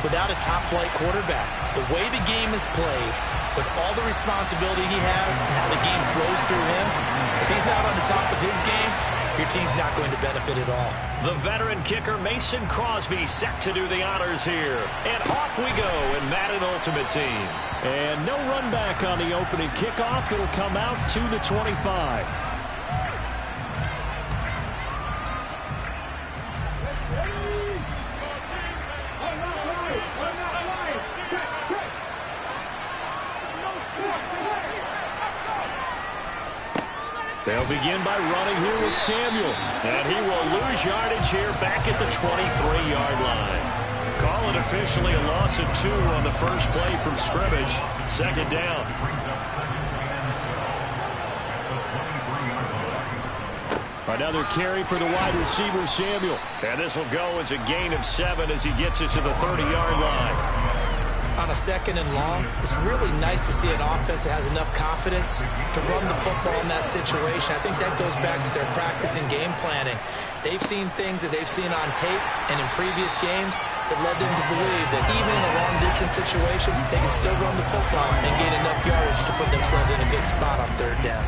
without a top-flight quarterback. The way the game is played, with all the responsibility he has and how the game flows through him, if he's not on the top of his game, your team's not going to benefit at all. The veteran kicker Mason Crosby set to do the honors here. And off we go in Madden Ultimate Team. And no run back on the opening kickoff. It'll come out to the 25. They'll begin by running here with Samuel. And he will lose yardage here back at the 23-yard line. Call it officially a loss of 2 on the first play from scrimmage. Second down. Another carry for the wide receiver, Samuel. And this will go as a gain of 7 as he gets it to the 30-yard line. On a second and long, it's really nice to see an offense that has enough confidence to run the football in that situation. I think that goes back to their practice and game planning. They've seen things that they've seen on tape and in previous games that led them to believe that even in a long-distance situation, they can still run the football and gain enough yardage to put themselves in a good spot on third down.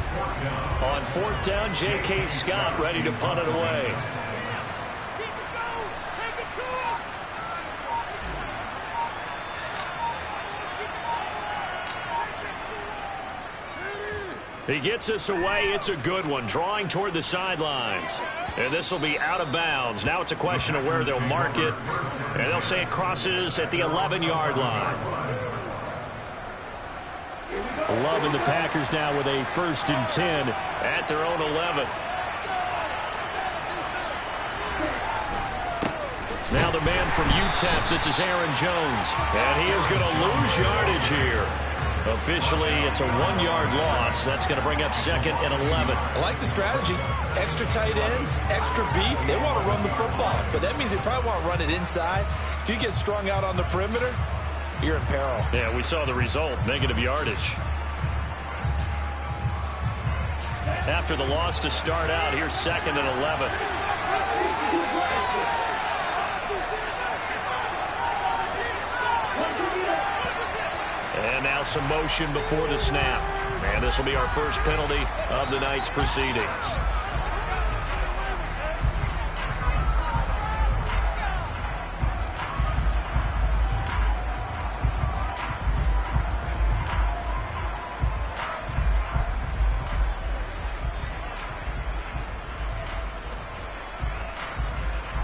On fourth down, J.K. Scott ready to punt it away. He gets this away. It's a good one, drawing toward the sidelines. And this will be out of bounds. Now it's a question of where they'll mark it. And they'll say it crosses at the 11-yard line. Loving the Packers now with a 1st and 10 at their own 11. Now the man from UTEP, this is Aaron Jones. And he is going to lose yardage here. Officially, it's a 1-yard loss. That's going to bring up 2nd and 11. I like the strategy. Extra tight ends, extra beef. They want to run the football, but that means they probably want to run it inside. If you get strung out on the perimeter, you're in peril. Yeah, we saw the result, negative yardage. After the loss to start out, here's 2nd and 11. And now some motion before the snap. And this will be our first penalty of the night's proceedings.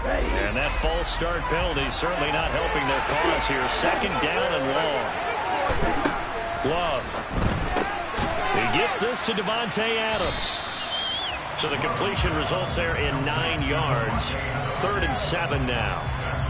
And that false start penalty certainly not helping their cause here. 2nd down and long. Love. He gets this to Devontae Adams. So the completion results there in 9 yards. 3rd and 7 now.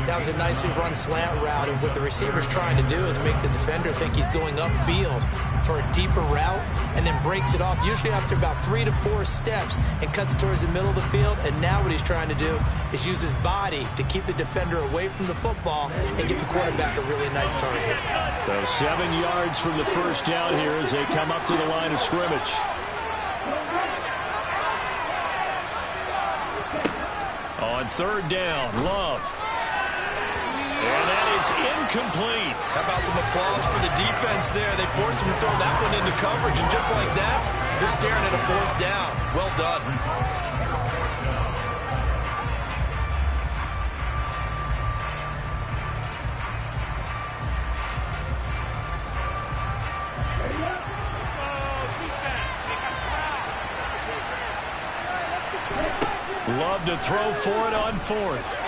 That was a nicely run slant route, and what the receiver's trying to do is make the defender think he's going upfield for a deeper route and then breaks it off, usually after about 3 to 4 steps, and cuts towards the middle of the field. And now what he's trying to do is use his body to keep the defender away from the football and give the quarterback a really nice target. So 7 yards from the first down here as they come up to the line of scrimmage. On 3rd down, Love. And that is incomplete. How about some applause for the defense there? They forced him to throw that one into coverage, and just like that, they're staring at a 4th down. Well done. Love to throw for it on 4th.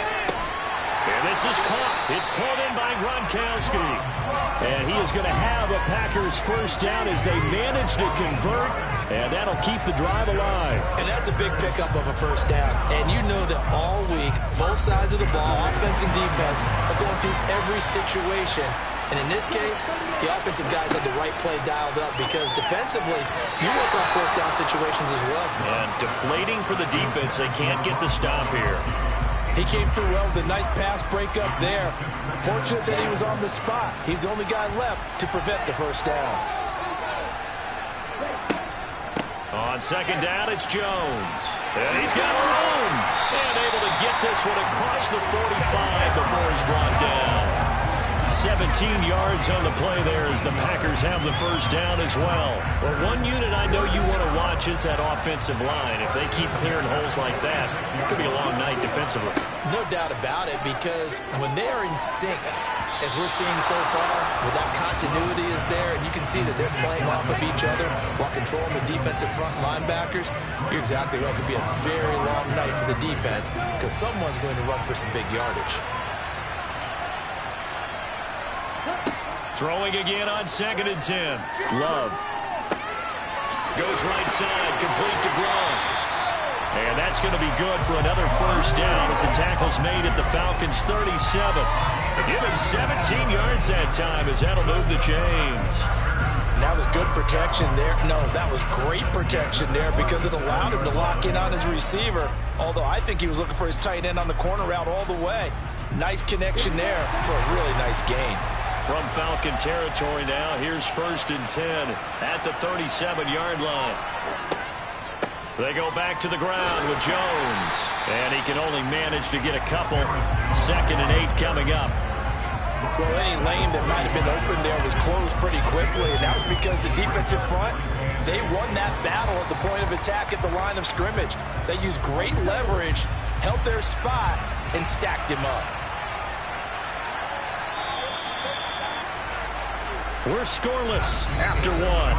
And this is caught. It's pulled in by Gronkowski. And he is going to have a Packers 1st down as they manage to convert. And that'll keep the drive alive. And that's a big pickup of a 1st down. And you know that all week, both sides of the ball, offense and defense, are going through every situation. And in this case, the offensive guys had the right play dialed up, because defensively, you work on 4th down situations as well. And deflating for the defense. They can't get the stop here. He came through well with a nice pass breakup there. Fortunate that he was on the spot. He's the only guy left to prevent the 1st down. On 2nd down, it's Jones. And he's got room. And able to get this one across the 45 before he's brought down. 17 yards on the play there as the Packers have the first down as well. Well, one unit I know you want to watch is that offensive line. If they keep clearing holes like that, it could be a long night defensively. No doubt about it, because when they are in sync, as we're seeing so far, where that continuity is there, and you can see that they're playing off of each other while controlling the defensive front linebackers, you're exactly right. It could be a very long night for the defense because someone's going to run for some big yardage. Throwing again on 2nd and 10. Love. Goes right side, complete to Gronk. And that's going to be good for another first down as the tackle's made at the Falcons' 37. Give him 17 yards that time as that'll move the chains. That was good protection there. No, that was great protection there because it allowed him to lock in on his receiver, although I think he was looking for his tight end on the corner route all the way. Nice connection there for a really nice gain. From Falcon territory now, here's 1st and 10 at the 37-yard line. They go back to the ground with Jones, and he can only manage to get a couple. 2nd and 8 coming up. Well, any lane that might have been open there was closed pretty quickly, and that was because the defensive front, they won that battle at the point of attack at the line of scrimmage. They used great leverage, held their spot, and stacked him up. We're scoreless after one.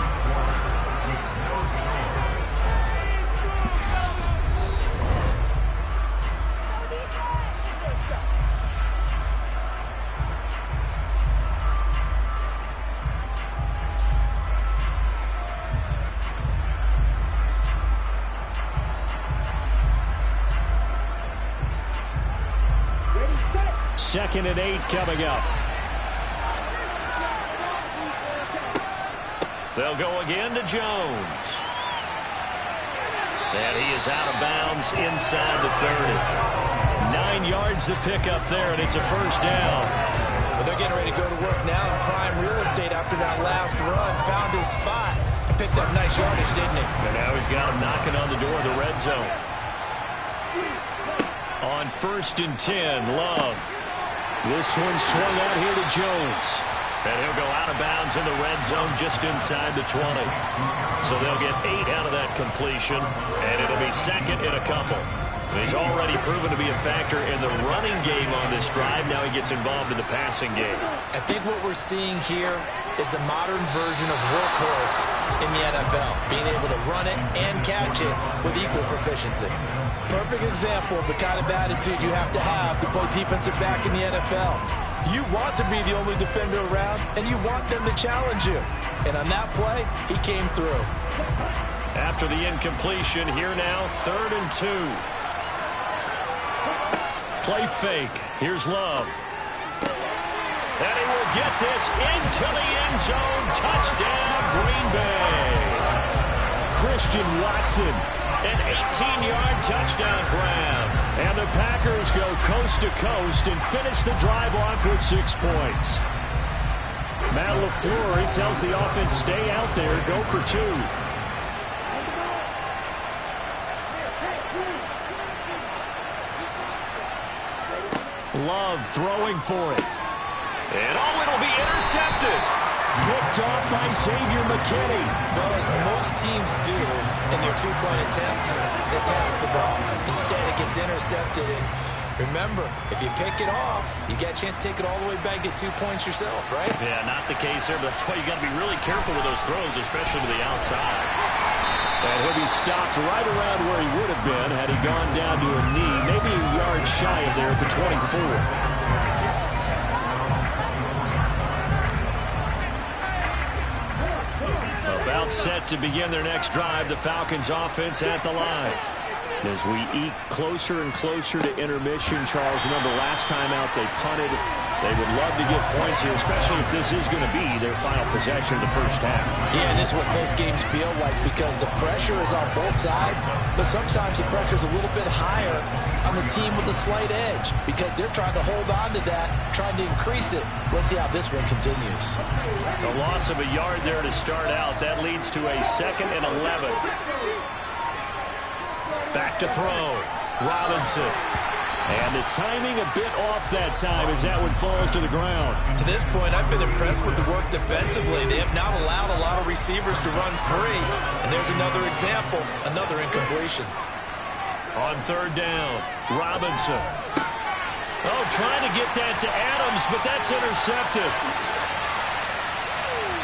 Second and 8 coming up. They'll go again to Jones. And he is out of bounds inside the 30. 9 yards to pick up there, and it's a first down. Well, they're getting ready to go to work now in prime real estate after that last run. Found his spot and picked up nice yardage, didn't he? And now he's got him knocking on the door of the red zone. On 1st and 10, Love. This one swung out here to Jones. And he'll go out of bounds in the red zone just inside the 20. So they'll get 8 out of that completion, and it'll be 2nd and a couple. He's already proven to be a factor in the running game on this drive. Now he gets involved in the passing game. I think what we're seeing here is the modern version of workhorse in the NFL, being able to run it and catch it with equal proficiency. Perfect example of the kind of attitude you have to play defensive back in the NFL. You want to be the only defender around, and you want them to challenge you. And on that play, he came through. After the incompletion, here now, 3rd and 2. Play fake. Here's Love. And he will get this into the end zone. Touchdown, Green Bay. Christian Watson, an 18-yard touchdown grab. And the Packers go coast to coast and finish the drive off with 6 points. Matt LaFleur, he tells the offense, stay out there, go for 2. Love throwing for it. And it'll be intercepted. Picked off by Xavier McKinney. Well, as most teams do in their two-point attempt, they pass the ball. Instead, it gets intercepted. And remember, if you pick it off, you get a chance to take it all the way back, get 2 points yourself, right? Yeah, not the case there, but that's why you got to be really careful with those throws, especially to the outside. And he'll be stopped right around where he would have been had he gone down to a knee, maybe a yard shy of there at the 24. About set to begin their next drive, the Falcons offense at the line. As we eke closer and closer to intermission, Charles, remember last time out they punted. They would love to get points here, especially if this is going to be their final possession of the first half. Yeah, and this is what close games feel like because the pressure is on both sides, but sometimes the pressure is a little bit higher on the team with a slight edge because they're trying to hold on to that, trying to increase it. Let's see how this one continues. A loss of a yard there to start out. That leads to a 2nd and 11. Back to throw. Robinson. And the timing a bit off that time as that one falls to the ground. To this point, I've been impressed with the work defensively. They have not allowed a lot of receivers to run free. And there's another example, another incompletion. On third down, Robinson. Oh, trying to get that to Adams, but that's intercepted.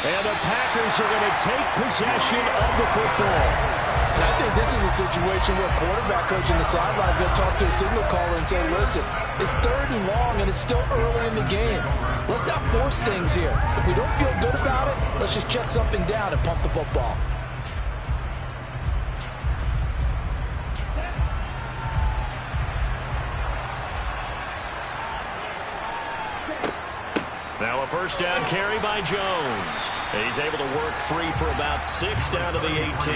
And the Packers are going to take possession of the football. And I think this is a situation where quarterback coach in the sideline is going to talk to a signal caller and say, listen, it's third and long and it's still early in the game. Let's not force things here. If we don't feel good about it, let's just check something down and pump the football. Now a first down carry by Jones. He's able to work free for about 6 down to the 18.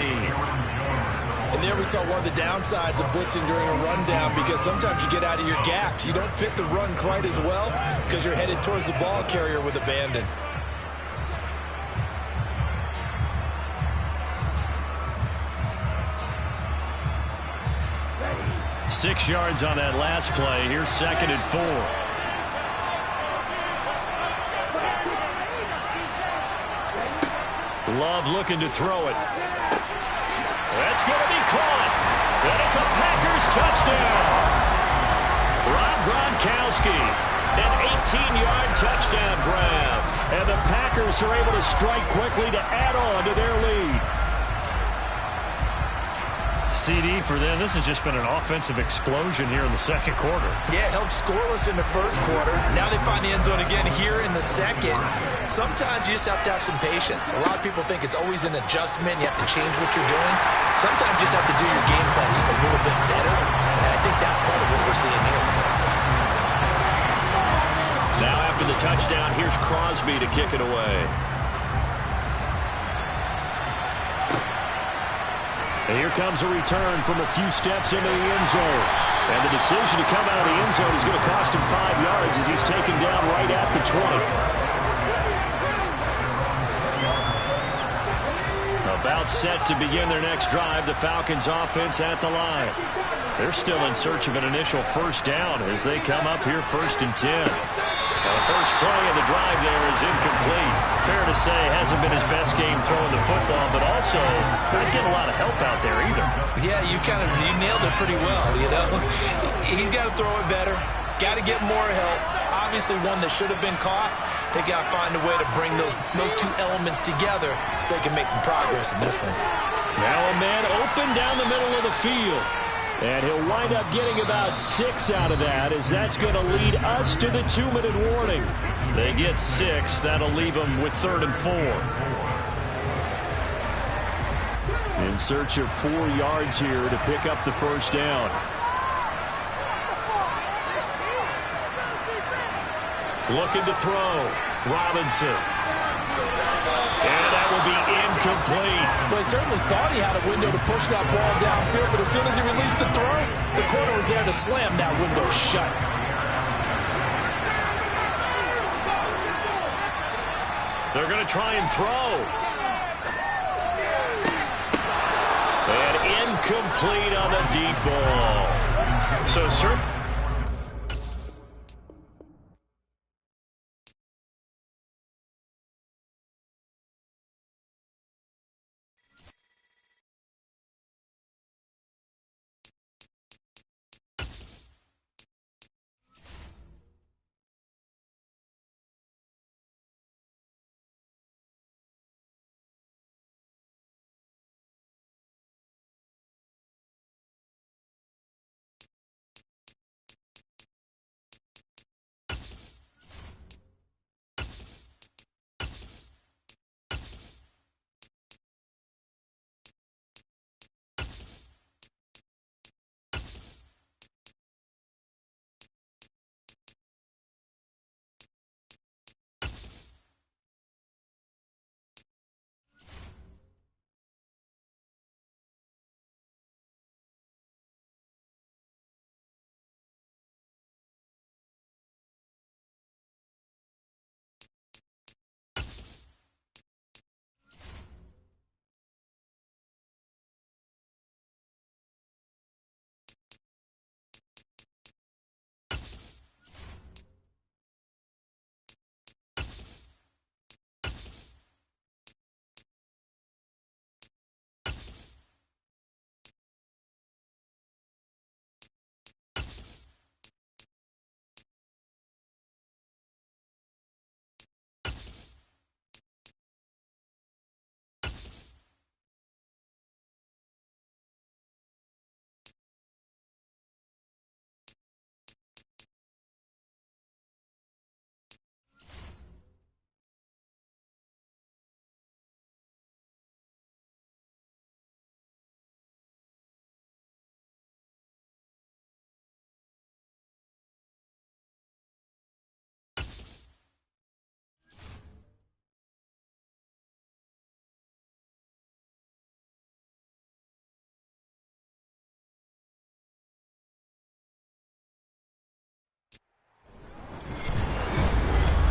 And there we saw one of the downsides of blitzing during a rundown, because sometimes you get out of your gaps. You don't fit the run quite as well because you're headed towards the ball carrier with abandon. Six yards on that last play. Here's 2nd and 4. Love looking to throw it. That's going to be caught. And it's a Packers touchdown. Rob Gronkowski, an 18-yard touchdown grab. And the Packers are able to strike quickly to add on to their lead. CD for them, this has just been an offensive explosion here in the second quarter. Yeah, held scoreless in the first quarter. Now they find the end zone again here in the second. Sometimes you just have to have some patience. A lot of people think it's always an adjustment. You have to change what you're doing. Sometimes you just have to do your game plan just a little bit better. And I think that's part of what we're seeing here. Now after the touchdown, here's Crosby to kick it away. And here comes a return from a few steps into the end zone. And the decision to come out of the end zone is going to cost him 5 yards as he's taken down right at the 20. About set to begin their next drive, the Falcons offense at the line. They're still in search of an initial first down as they come up here 1st and 10. Now the first play of the drive there is incomplete. Fair to say, hasn't been his best game throwing the football, but also not getting a lot of help out there either. Yeah, you nailed it pretty well, you know. He's got to throw it better. Got to get more help. Obviously one that should have been caught. They got to find a way to bring those two elements together so they can make some progress in this one. Now a man open down the middle of the field. And he'll wind up getting about 6 out of that, as that's going to lead us to the 2-minute warning. They get 6. That'll leave them with 3rd and 4. In search of 4 yards here to pick up the first down. Looking to throw. Robinson. And that will be incomplete. Well, he certainly thought he had a window to push that ball downfield, but as soon as he released the throw, the corner was there to slam that window shut. They're going to try and throw. And incomplete on the deep ball. So certainly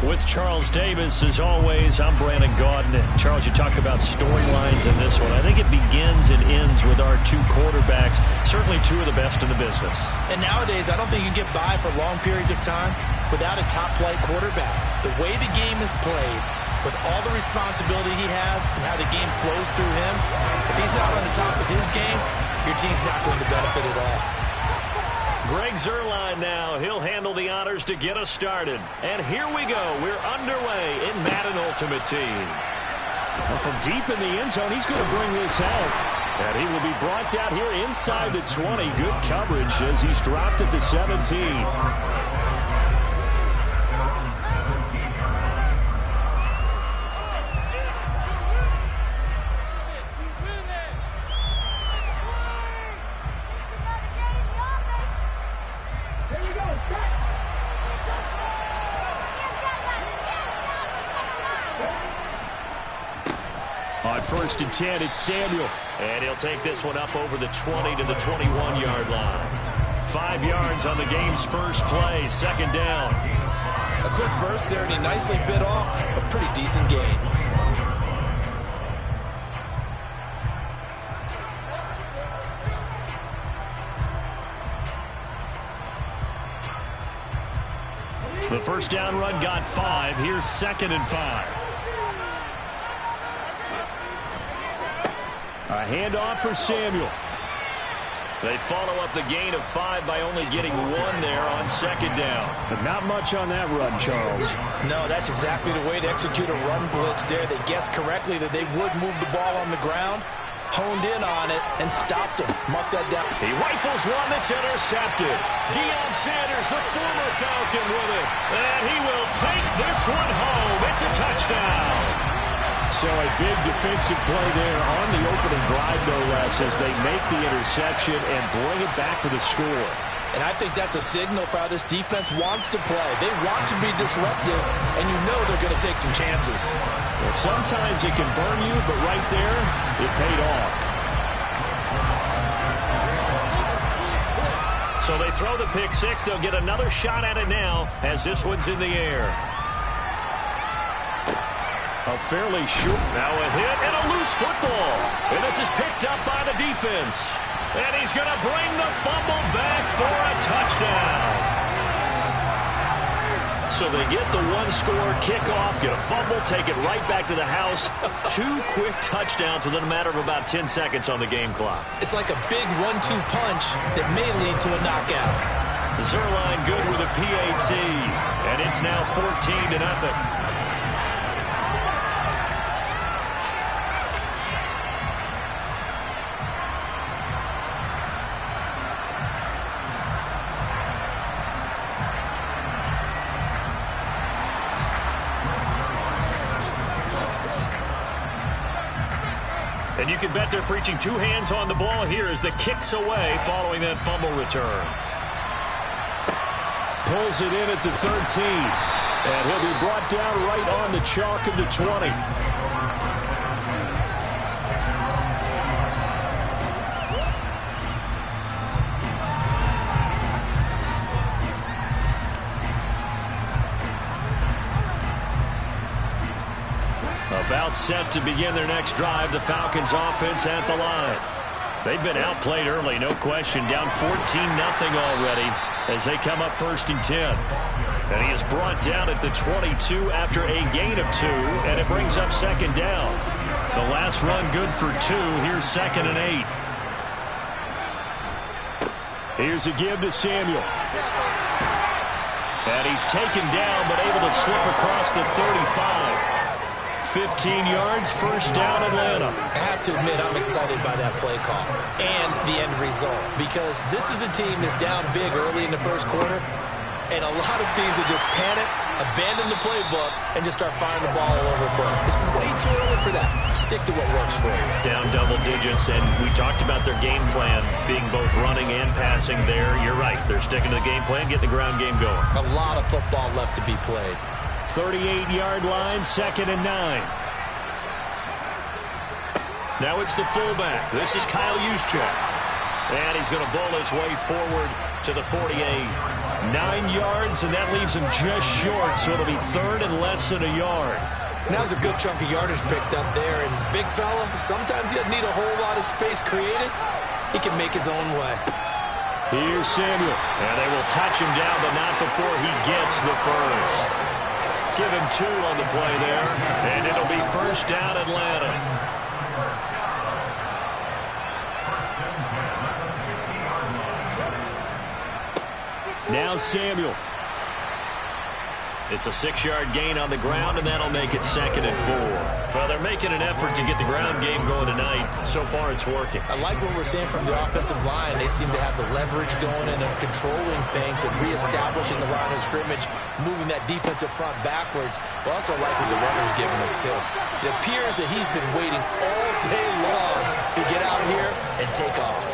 With Charles Davis, as always, I'm Brandon Gaudin. Charles, you talk about storylines in this one. I think it begins and ends with our two quarterbacks, certainly two of the best in the business. And nowadays, I don't think you can get by for long periods of time without a top-flight quarterback. The way the game is played, with all the responsibility he has and how the game flows through him, if he's not on the top of his game, your team's not going to benefit at all. Greg Zuerlein now. He'll handle the honors to get us started. And here we go. We're underway in Madden Ultimate Team. Well, from deep in the end zone, he's going to bring this out. And he will be brought down here inside the 20. Good coverage as he's dropped at the 17. On 1st and 10, it's Samuel. And he'll take this one up over the 20 to the 21-yard line. 5 yards on the game's first play, 2nd down. A quick burst there, and he nicely bit off a pretty decent gain. The first down run got 5. Here's 2nd and 5. A handoff for Samuel. They follow up the gain of 5 by only getting 1 there on 2nd down. But not much on that run, Charles. No, that's exactly the way to execute a run blitz there. They guessed correctly that they would move the ball on the ground, honed in on it, and stopped him. Mark that down. He rifles one that's intercepted. Deion Sanders, the former Falcon, with it. And he will take this one home. It's a touchdown. So a big defensive play there on the opening drive, no less, as they make the interception and bring it back for the score. And I think that's a signal for how this defense wants to play. They want to be disruptive, and you know they're going to take some chances. Well, sometimes it can burn you, but right there, it paid off. So they throw the pick 6. They'll get another shot at it now as this one's in the air. A fairly short. Now a hit and a loose football. And this is picked up by the defense. And he's going to bring the fumble back for a touchdown. So they get the one-score kickoff, get a fumble, take it right back to the house. 2 quick touchdowns within a matter of about 10 seconds on the game clock. It's like a big 1-2 punch that may lead to a knockout. Zuerlein good with a PAT. And it's now 14-0. And you can bet they're preaching 2 hands on the ball here as the kick's away following that fumble return. Pulls it in at the 13. And he'll be brought down right on the chalk of the 20. About set to begin their next drive, the Falcons offense at the line. They've been outplayed early, no question. Down 14-0 already as they come up 1st and 10. And he is brought down at the 22 after a gain of 2, and it brings up 2nd down. The last run good for 2. Here's 2nd and 8. Here's a give to Samuel. And he's taken down, but able to slip across the 35. 15 yards, 1st down, Atlanta. I have to admit, I'm excited by that play call and the end result, because this is a team that's down big early in the 1st quarter, and a lot of teams will just panic, abandon the playbook, and just start firing the ball all over the place. It's way too early for that. Stick to what works for you. Down double digits, and we talked about their game plan being both running and passing there. You're right. They're sticking to the game plan, getting the ground game going. A lot of football left to be played. 38-yard line, 2nd and 9. Now it's the fullback. This is Kyle Juszczyk. And he's going to bowl his way forward to the 48. 9 yards, and that leaves him just short, so it'll be third and less than a yard. And that was a good chunk of yardage picked up there. And big fella, sometimes he doesn't need a whole lot of space created. He can make his own way. Here's Samuel. And they will touch him down, but not before he gets the first. Give him 2 on the play there, and it'll be first down Atlanta. Now Samuel. It's a 6-yard gain on the ground, and that'll make it 2nd and 4. Well, they're making an effort to get the ground game going tonight. So far, it's working. I like what we're seeing from the offensive line. They seem to have the leverage going and controlling things and reestablishing the line of scrimmage, moving that defensive front backwards. But also like what the runner's giving us, too. It appears that he's been waiting all day long to get out here and take off.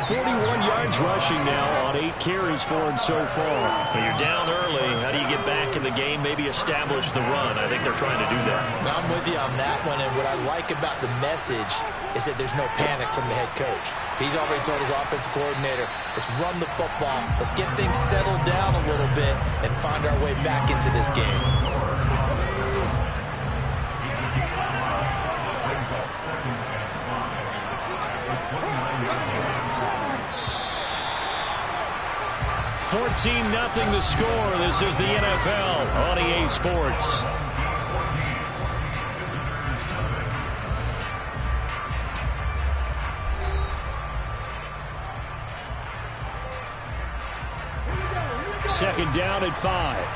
41 yards rushing now on 8 carries for him so far. When you're down early, how do you get back in the game, maybe establish the run? I think they're trying to do that. I'm with you on that one, and what I like about the message is that there's no panic from the head coach. He's already told his offensive coordinator, let's run the football, let's get things settled down a little bit and find our way back into this game. $14-0 the score. This is the NFL on EA Sports. Second down at 5.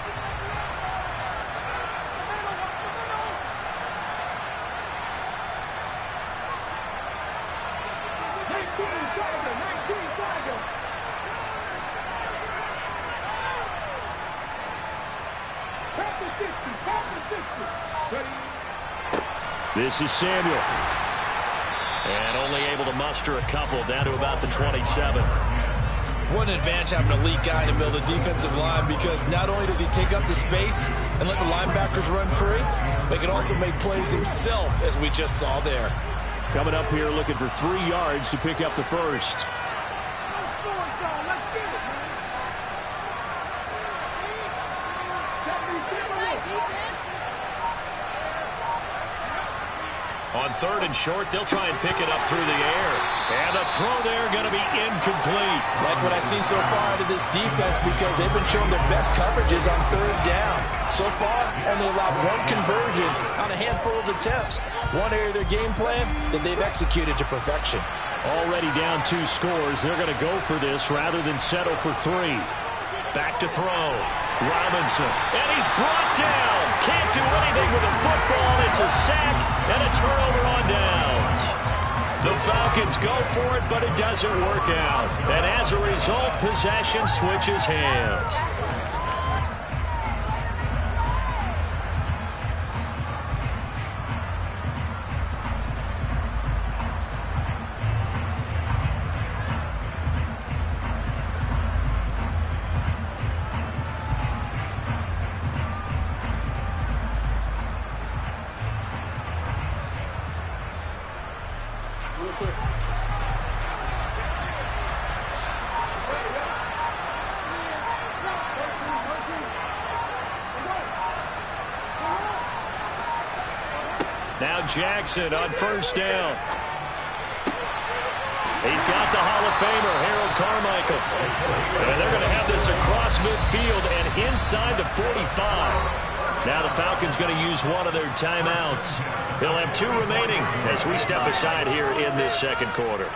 This is Samuel. And only able to muster a couple, down to about the 27. What an advantage having a elite guy in the middle of the defensive line, because not only does he take up the space and let the linebackers run free, but he can also make plays himself, as we just saw there. Coming up here looking for 3 yards to pick up the first. On 3rd and short, they'll try and pick it up through the air. And the throw there going to be incomplete. Like what I've seen so far out of this defense, because they've been showing their best coverages on 3rd down. So far, only allowed 1 conversion on a handful of attempts. One area of their game plan that they've executed to perfection. Already down 2 scores. They're going to go for this rather than settle for 3. Back to throw. Robinson. And he's brought down. Can't do anything with the football. It's a sack and a turnover on downs. The Falcons go for it, but it doesn't work out. And as a result, possession switches hands. Now Jackson on 1st down. He's got the Hall of Famer, Harold Carmichael. And they're going to have this across midfield and inside the 45. Now the Falcons going to use one of their timeouts. They'll have 2 remaining as we step aside here in this 2nd quarter.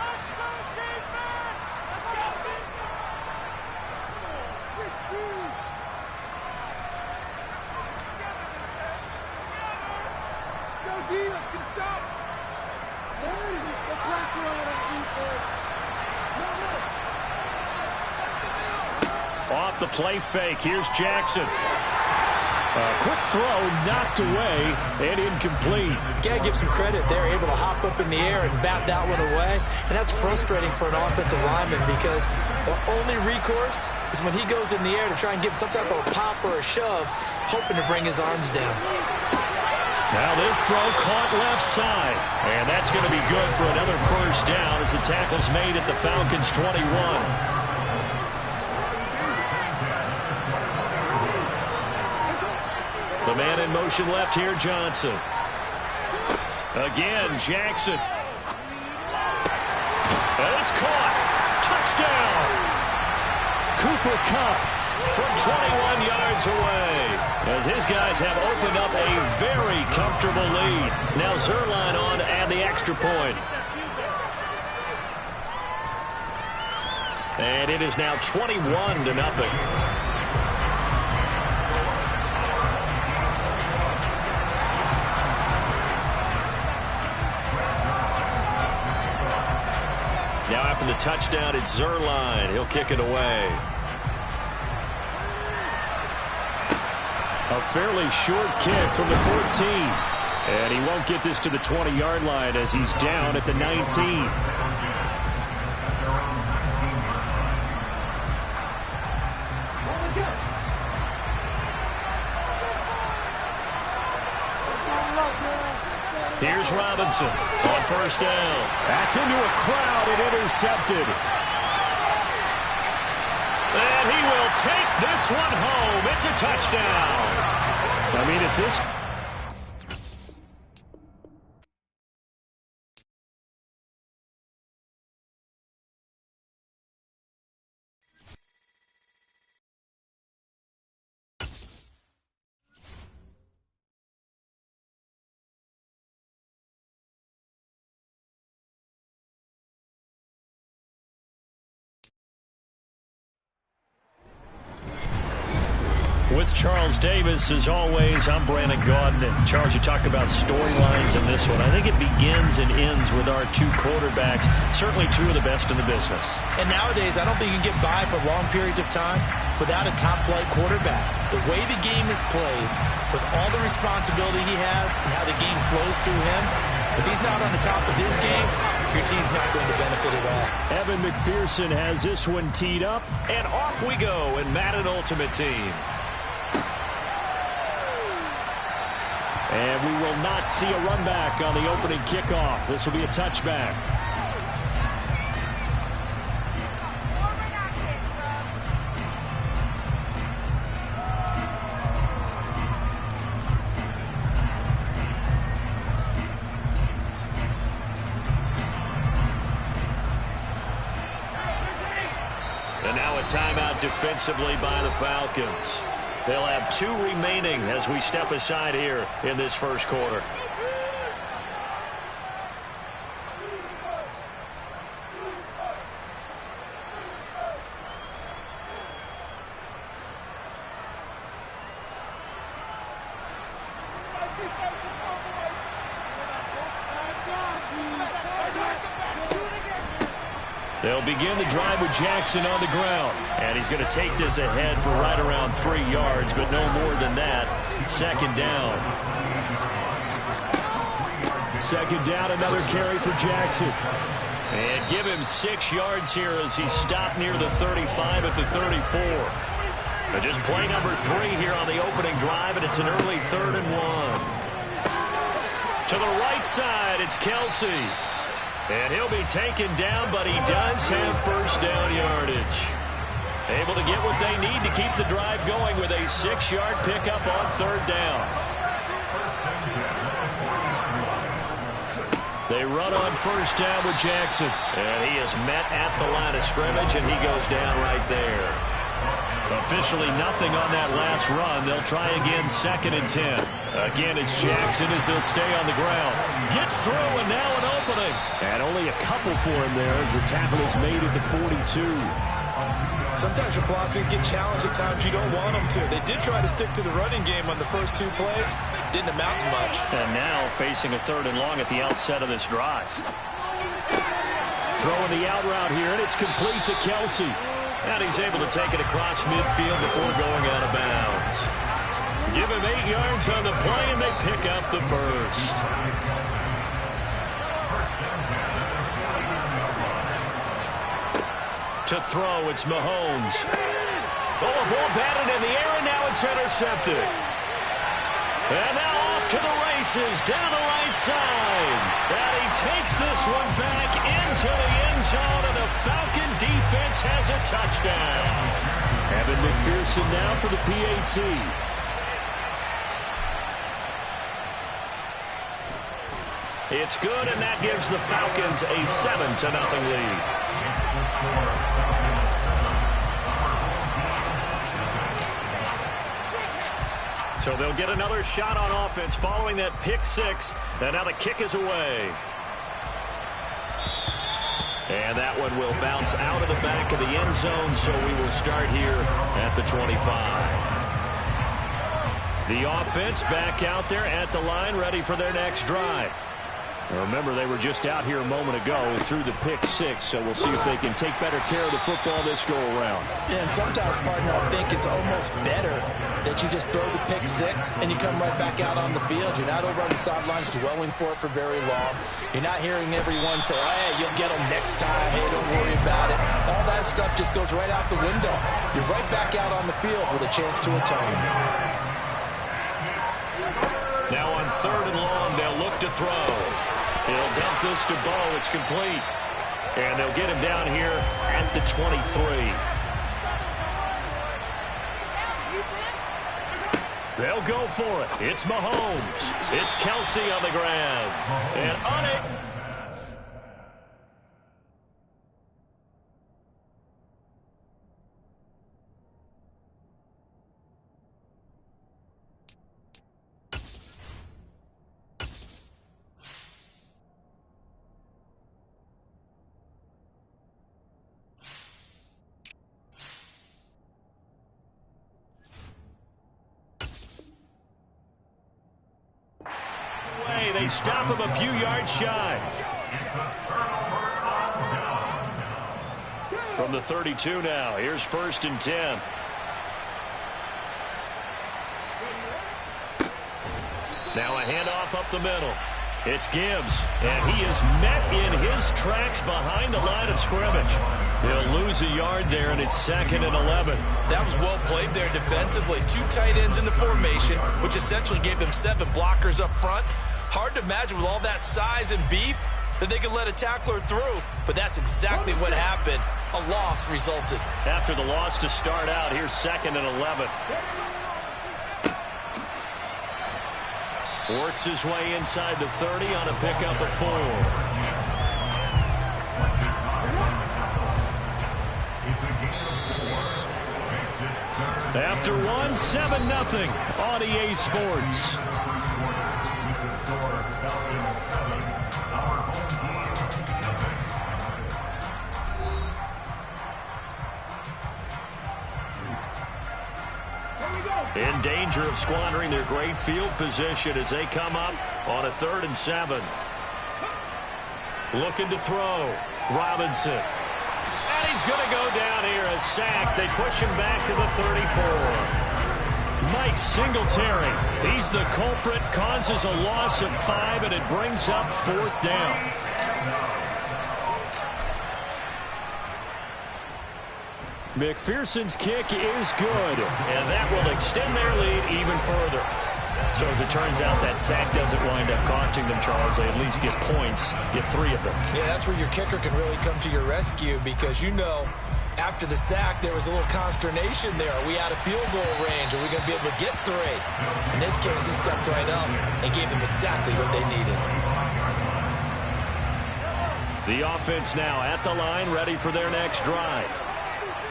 Off the play fake. Here's Jackson. Quick throw, knocked away, and incomplete. You got to give some credit. They're able to hop up in the air and bat that one away. And that's frustrating for an offensive lineman, because the only recourse is when he goes in the air to try and give some type of a pop or a shove, hoping to bring his arms down. Now this throw caught left side. And that's going to be good for another 1st down as the tackle's made at the Falcons' 21. A man in motion left here, Johnson. Again, Jackson. And it's caught. Touchdown. Cooper Kupp from 21 yards away. As his guys have opened up a very comfortable lead. Now Zerline on to add the extra point. And it is now 21-0. Now after the touchdown, it's Zerline. He'll kick it away. A fairly short kick from the 14. And he won't get this to the 20-yard line as he's down at the 19. Here's Robinson on first down. That's into a crowd and intercepted. And he will take this one home. It's a touchdown. I mean, at this... With Charles Davis, as always, I'm Brandon Gaudin. And Charles, you talk about storylines in this one. I think it begins and ends with our two quarterbacks, certainly two of the best in the business. And nowadays, I don't think you can get by for long periods of time without a top-flight quarterback. The way the game is played, with all the responsibility he has and how the game flows through him, if he's not on the top of his game, your team's not going to benefit at all. Evan McPherson has this one teed up, and off we go in Madden Ultimate Team. And we will not see a run back on the opening kickoff. This will be a touchback. And now a timeout defensively by the Falcons. They'll have 2 remaining as we step aside here in this first quarter. They'll begin the drive with Jackson on the ground. And he's going to take this ahead for right around 3 yards, but no more than that. Second down. Second down, another carry for Jackson. And give him 6 yards here as he stopped near the 35 at the 34. But just play number 3 here on the opening drive, and it's an early 3rd and 1. To the right side, it's Kelsey. And he'll be taken down, but he does have first down yardage. Able to get what they need to keep the drive going with a 6-yard pickup on 3rd down. They run on first down with Jackson. And he is met at the line of scrimmage, and he goes down right there. Officially nothing on that last run. They'll try again, 2nd and 10. Again, it's Jackson as he'll stay on the ground. Gets through, and now an opening. And only a couple for him there as the tackle is made at the 42. Sometimes your philosophies get challenged at times you don't want them to. They did try to stick to the running game on the first 2 plays. Didn't amount to much. And now facing a 3rd and long at the outset of this drive. Throwing the out route here, and it's complete to Kelsey. And he's able to take it across midfield before going out of bounds. Give him 8 yards on the play, and they pick up the first. To throw, it's Mahomes. Oh, a ball batted in the air, and now it's intercepted. And now off to the races, down the right side. And he takes this one back into the end zone, and the Falcon defense has a touchdown. Evan McPherson now for the PAT. It's good, and that gives the Falcons a 7-0 lead. So they'll get another shot on offense following that pick six, and now the kick is away. And that one will bounce out of the back of the end zone, so we will start here at the 25. The offense back out there at the line, ready for their next drive. Remember, they were just out here a moment ago through the pick six, so we'll see if they can take better care of the football this go-around. Yeah, and sometimes, partner, I think it's almost better that you just throw the pick six and you come right back out on the field. You're not over on the sidelines dwelling for it for very long. You're not hearing everyone say, oh, hey, you'll get them next time. Hey, don't worry about it. All that stuff just goes right out the window. You're right back out on the field with a chance to atone. Now on 3rd and long, they'll look to throw. He'll dump this to Bo. It's complete. And they'll get him down here at the 23. They'll go for it. It's Mahomes. It's Kelsey on the ground. And on it. They stop him a few yards shy. From the 32 now, here's 1st and 10. Now a handoff up the middle. It's Gibbs, and he is met in his tracks behind the line of scrimmage. He'll lose a yard there, and it's 2nd and 11. That was well played there defensively. 2 tight ends in the formation, which essentially gave them 7 blockers up front. Hard to imagine with all that size and beef that they could let a tackler through, but that's exactly what happened. A loss resulted. After the loss to start out, here's 2nd and 11. Works his way inside the 30 on a pickup at 4. After 1, 7-0 on EA Sports. In danger of squandering their great field position as they come up on a 3rd and 7. Looking to throw. Robinson. And he's going to go down here, a sack. They push him back to the 34. Mike Singletary. He's the culprit, causes a loss of 5, and it brings up 4th down. McPherson's kick is good, and that will extend their lead even further. So as it turns out, that sack doesn't wind up costing them, Charles. They at least get points, get 3 of them. Yeah, that's where your kicker can really come to your rescue because, you know, after the sack, there was a little consternation there. Are we out of field goal range? Are we going to be able to get 3? In this case, he stepped right up and gave them exactly what they needed. The offense now at the line, ready for their next drive.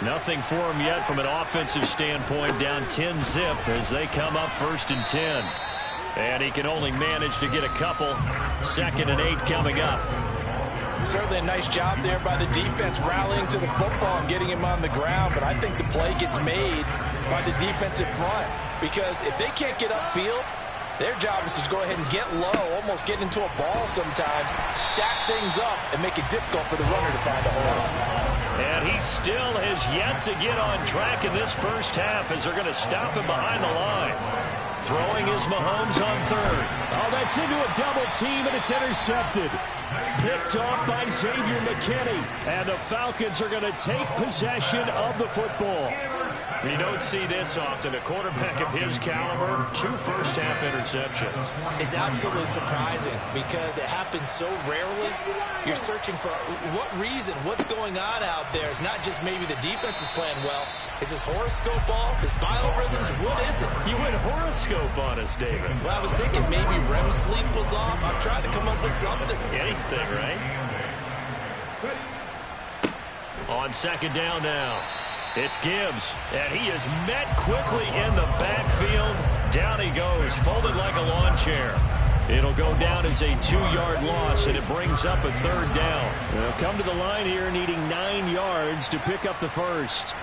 Nothing for him yet from an offensive standpoint, down 10-zip as they come up 1st and 10. And he can only manage to get a couple. 2nd and 8 coming up. Certainly a nice job there by the defense rallying to the football and getting him on the ground, but I think the play gets made by the defensive front because if they can't get upfield, their job is to go ahead and get low, almost get into a ball sometimes, stack things up, and make it difficult for the runner to find a hole. And he still has yet to get on track in this first half as they're going to stop him behind the line. Throwing is Mahomes on 3rd. Oh, that's into a double team, and it's intercepted. Picked off by Xavier McKinney. And the Falcons are going to take possession of the football. You don't see this often. A quarterback of his caliber, 2 first-half interceptions. It's absolutely surprising because it happens so rarely. You're searching for what reason, what's going on out there. It's not just maybe the defense is playing well. Is his horoscope off? His biorhythms? What is it? You went horoscope on us, David. Well, I was thinking maybe REM sleep was off. I'm trying to come up with something. Anything, right? On second down now. It's Gibbs, and he is met quickly in the backfield. Down he goes, folded like a lawn chair. It'll go down as a 2-yard loss, and it brings up a third down. They'll come to the line here needing 9 yards to pick up the first.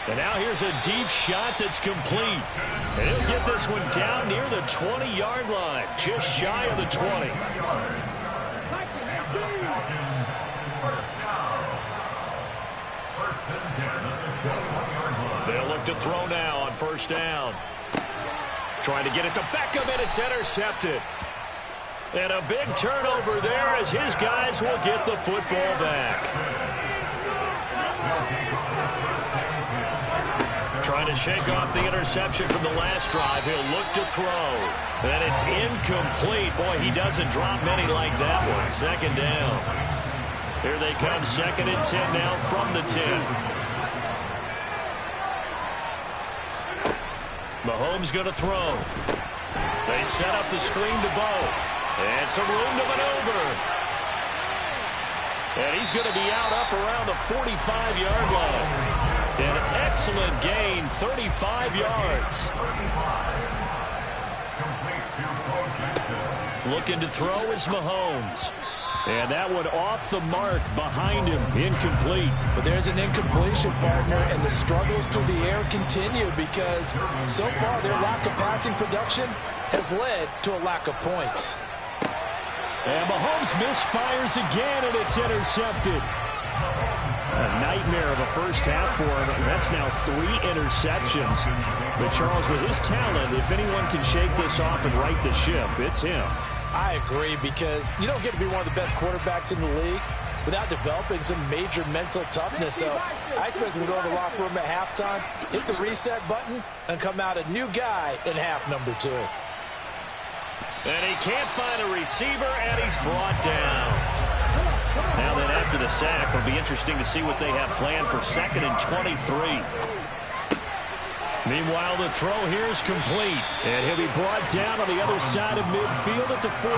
And now here's a deep shot that's complete. And he'll get this one down near the 20-yard line, just shy of the 20. They'll look to throw now on first down. Trying to get it to Beckham, and it's intercepted. And a big turnover there as his guys will get the football back. Trying to shake off the interception from the last drive. He'll look to throw. And it's incomplete. Boy, he doesn't drop many like that one. Second down. Here they come, 2nd and 10 now from the 10. Mahomes going to throw. They set up the screen to Bo. And some room to maneuver. And he's going to be out up around the 45-yard line. An excellent gain, 35 yards. Looking to throw is Mahomes. And that one off the mark behind him, incomplete. But there's an incompletion, partner, and the struggles through the air continue because so far their lack of passing production has led to a lack of points. And Mahomes misfires again, and it's intercepted. A nightmare of a first half for him. That's now 3 interceptions. But Charles, with his talent, if anyone can shake this off and right the ship, it's him. I agree, because you don't get to be one of the best quarterbacks in the league without developing some major mental toughness. So I expect him to go in the locker room at halftime, hit the reset button, and come out a new guy in half number 2. And he can't find a receiver, and he's brought down. Now then, after the sack, it'll be interesting to see what they have planned for 2nd and 23. Meanwhile, the throw here is complete. And he'll be brought down on the other side of midfield at the 43.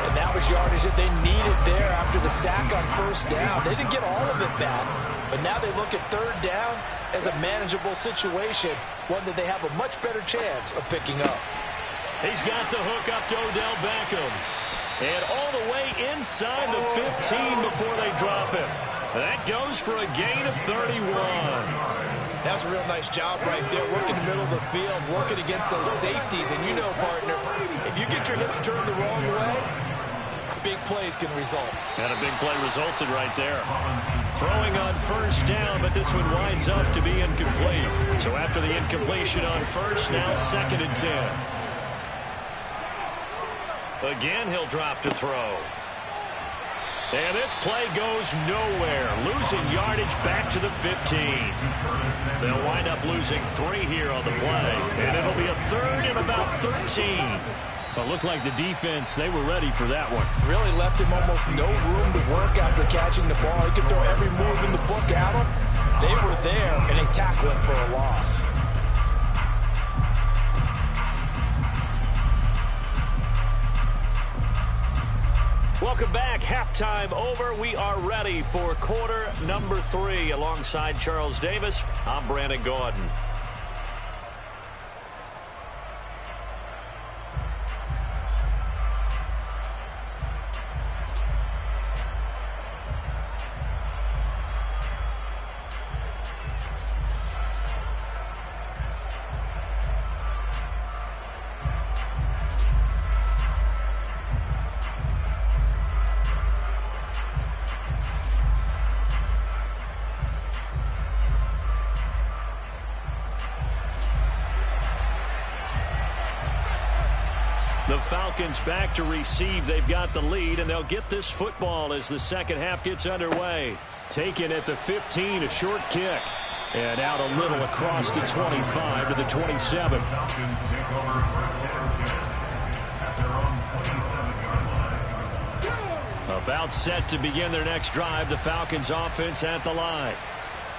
And that was yardage that they needed there after the sack on first down. They didn't get all of it back, but now they look at third down as a manageable situation, one that they have a much better chance of picking up. He's got the hook up to Odell Beckham. And all the way inside the 15 before they drop him. That goes for a gain of 31. That's a real nice job right there, working the middle of the field, working against those safeties. And you know, partner, if you get your hips turned the wrong way, big plays can result. And a big play resulted right there. Throwing on first down, but this one winds up to be incomplete. So after the incompletion on first, now 2nd and 10. Again, he'll drop to throw. And this play goes nowhere. Losing yardage back to the 15. They'll wind up losing 3 here on the play. And it'll be a 3rd and about 13. But looked like the defense, they were ready for that one. Really left him almost no room to work after catching the ball. He could throw every move in the book at him. They were there, and they tackled him for a loss. Welcome back. Halftime over. We are ready for quarter number 3. Alongside Charles Davis, I'm Brandon Gordon. The Falcons back to receive. They've got the lead, and they'll get this football as the second half gets underway. Taken at the 15, a short kick. And out a little across the 25 to the 27. About set to begin their next drive, the Falcons offense at the line.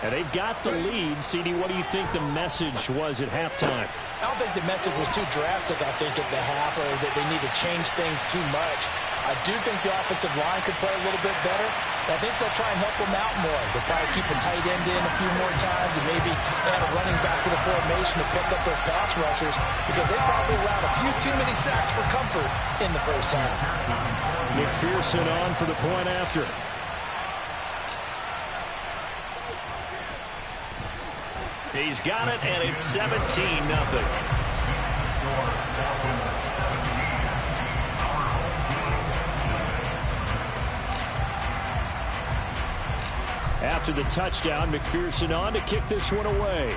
And they've got the lead. CD, what do you think the message was at halftime? I don't think the message was too drastic, I think, at the half, or that they need to change things too much. I do think the offensive line could play a little bit better. I think they'll try and help them out more. They'll probably keep a tight end in a few more times and maybe add a running back to the formation to pick up those pass rushers, because they probably allowed a few too many sacks for comfort in the first half. McPherson on for the point after. He's got it, and it's 17-0. After the touchdown, McPherson on to kick this one away.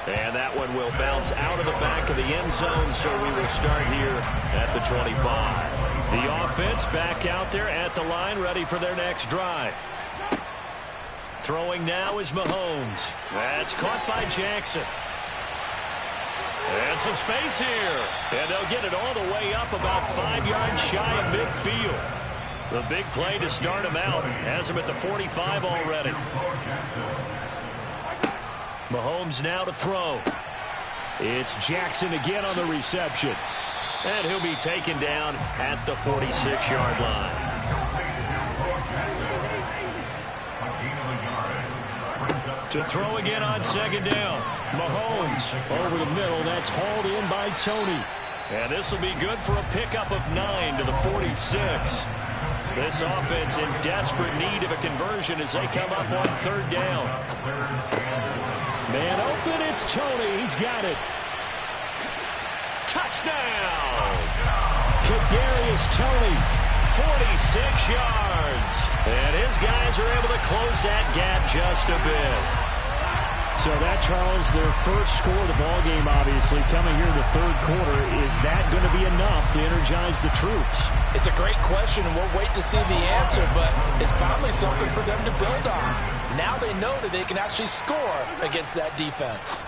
And that one will bounce out of the back of the end zone, so we will start here at the 25. The offense back out there at the line, ready for their next drive. Throwing now is Mahomes. That's caught by Jackson. And some space here. And they'll get it all the way up about 5 yards shy of midfield. The big play to start him out. Has him at the 45 already. Mahomes now to throw. It's Jackson again on the reception. And he'll be taken down at the 46-yard line. To throw again on second down. Mahomes over the middle. That's hauled in by Tony. And this will be good for a pickup of 9 to the 46. This offense in desperate need of a conversion as they come up on third down. Man open, it's Tony. He's got it. Touchdown! Kadarius Toney. 46 yards. And his guys are able to close that gap just a bit. So that, Charles, their first score of the ballgame, obviously, coming here in the third quarter. Is that going to be enough to energize the troops? It's a great question, and we'll wait to see the answer, but it's probably something for them to build on. Now they know that they can actually score against that defense.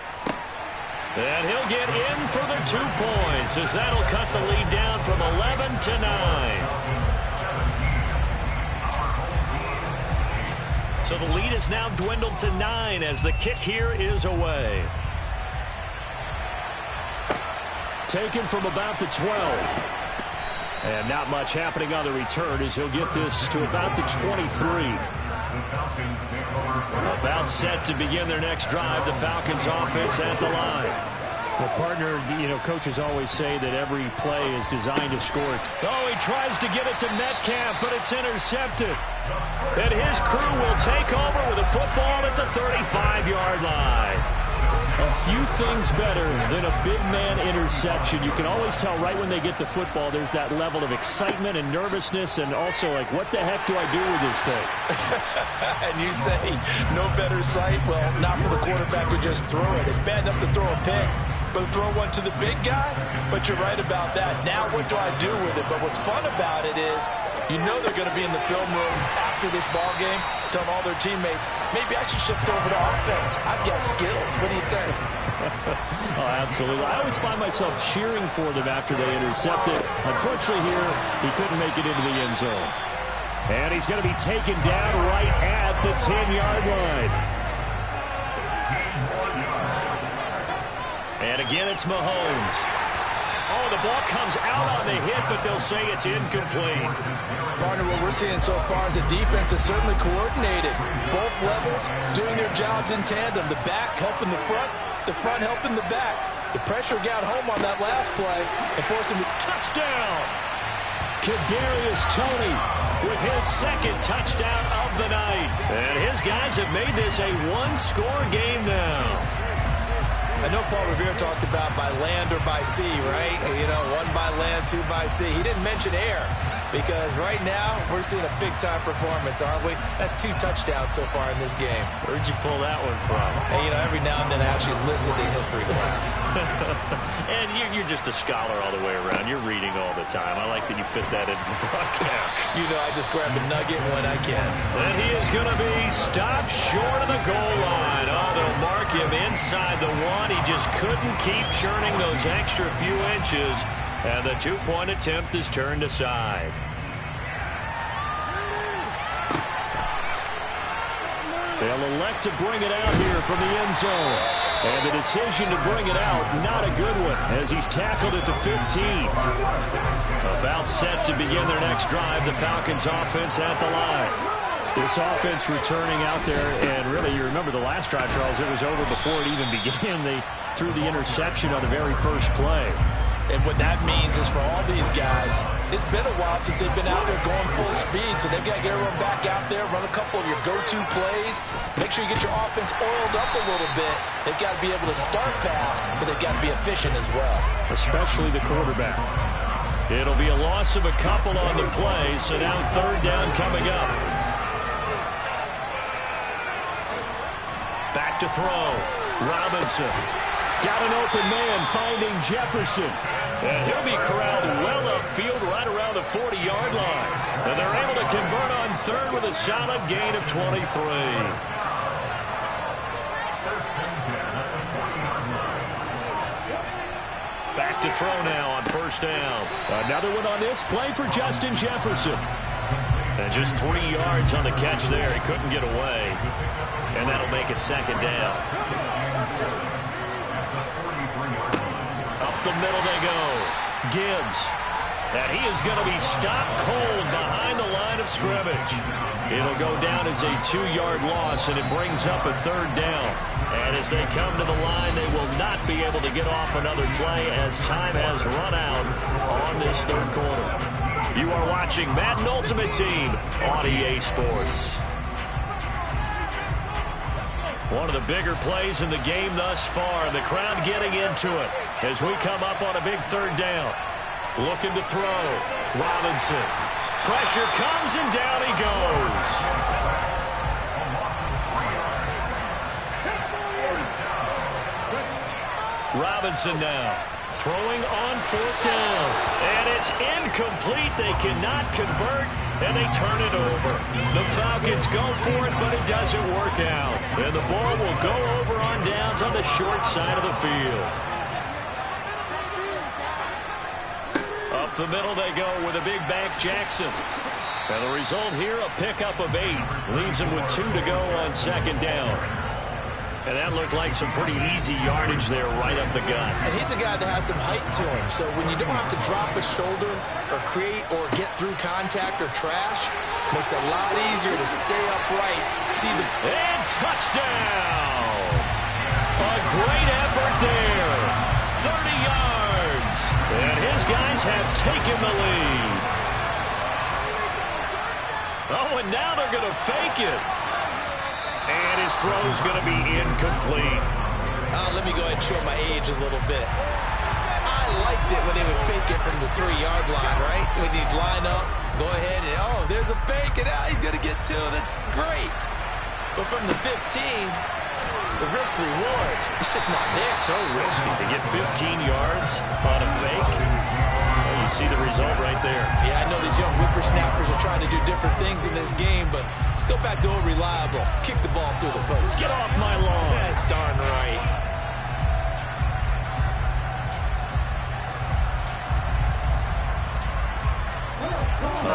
And he'll get in for the 2 points, as that'll cut the lead down from 11 to 9. So the lead is now dwindled to 9 as the kick here is away. Taken from about the 12. And not much happening on the return as he'll get this to about the 23. About set to begin their next drive. The Falcons offense at the line. Well, partner, you know, coaches always say that every play is designed to score. Oh, he tries to get it to Metcalf, but it's intercepted. And his crew will take over with a football at the 35-yard line. A few things better than a big man interception. You can always tell right when they get the football, there's that level of excitement and nervousness, and also like, what the heck do I do with this thing? And you say, no better sight? Well, not for the quarterback who just threw it. It's bad enough to throw a pick, but throw one to the big guy? But you're right about that. Now what do I do with it? But what's fun about it is, you know they're going to be in the film room after this ball game, telling all their teammates, maybe I should shift over to offense. I've got skills. What do you think? Oh, absolutely. I always find myself cheering for them after they intercept it. Unfortunately here, he couldn't make it into the end zone. And he's going to be taken down right at the 10-yard line. And again, it's Mahomes. Oh, the ball comes out on the hit, but they'll say it's incomplete. Partner, what we're seeing so far is the defense is certainly coordinated. Both levels doing their jobs in tandem. The back helping the front helping the back. The pressure got home on that last play and forced him to touchdown. Kadarius Toney with his second touchdown of the night. And his guys have made this a one-score game now. I know Paul Revere talked about by land or by sea, right? You know, 1 by land, 2 by sea. He didn't mention air because right now we're seeing a big-time performance, aren't we? That's 2 touchdowns so far in this game. Where'd you pull that one from? Hey, you know, every now and then I actually listened in history class. And you're just a scholar all the way around. You're reading all the time. I like that you fit that into the broadcast. You know, I just grab a nugget when I can. And he is going to be stopped short of the goal line. Oh, they'll mark him inside the 1. He just couldn't keep churning those extra few inches, and the 2-point attempt is turned aside. They'll elect to bring it out here from the end zone. And the decision to bring it out, not a good one, as he's tackled at the 15. About set to begin their next drive, the Falcons offense at the line. This offense returning out there, and really, you remember the last drive, Charles, it was over before it even began. They threw the interception on the very first play. And what that means is for all these guys, it's been a while since they've been out there going full speed, so they've got to get everyone back out there, run a couple of your go-to plays, make sure you get your offense oiled up a little bit. They've got to be able to start fast, but they've got to be efficient as well. Especially the quarterback. It'll be a loss of a couple on the play, so now third down coming up. Back to throw. Robinson. Got an open man finding Jefferson. And he'll be corralled well upfield right around the 40-yard line. And they're able to convert on third with a solid gain of 23. Back to throw now on first down. Another one on this play for Justin Jefferson. And just 3 yards on the catch there. He couldn't get away. And that'll make it second down. Up the middle they go. Gibbs. And he is going to be stopped cold behind the line of scrimmage. It'll go down as a 2-yard loss, and it brings up a third down. And as they come to the line, they will not be able to get off another play as time has run out on this third quarter. You are watching Madden Ultimate Team on EA Sports. One of the bigger plays in the game thus far. The crowd getting into it as we come up on a big third down. Looking to throw. Robinson. Pressure comes and down he goes. Robinson now. Throwing on fourth down. And it's incomplete. They cannot convert, and they turn it over. The Falcons go for it, but it doesn't work out. And the ball will go over on downs on the short side of the field. Up the middle they go with a big back Jackson. And the result here, a pickup of 8. Leaves him with 2 to go on second down. And that looked like some pretty easy yardage there right up the gut. And he's a guy that has some height to him. So when you don't have to drop a shoulder or create or get through contact or trash, makes it a lot easier to stay upright. See the... And touchdown! A great effort there. 30 yards. And his guys have taken the lead. Oh, and now they're going to fake it. And his throw's going to be incomplete. Let me go ahead and show my age a little bit. I liked it when they would fake it from the 3-yard line, right? When you'd line up, go ahead and, oh, there's a fake, and he's going to get 2. That's great. But from the 15, the risk-reward, it's just not there. So risky to get 15 yards on a fake. Well, you see the result right there. Yeah, I know these young whippersnappers are trying to do different things in this game, but let's go back to old reliable. Kick the ball through the post. Get off my lawn. That's darn right.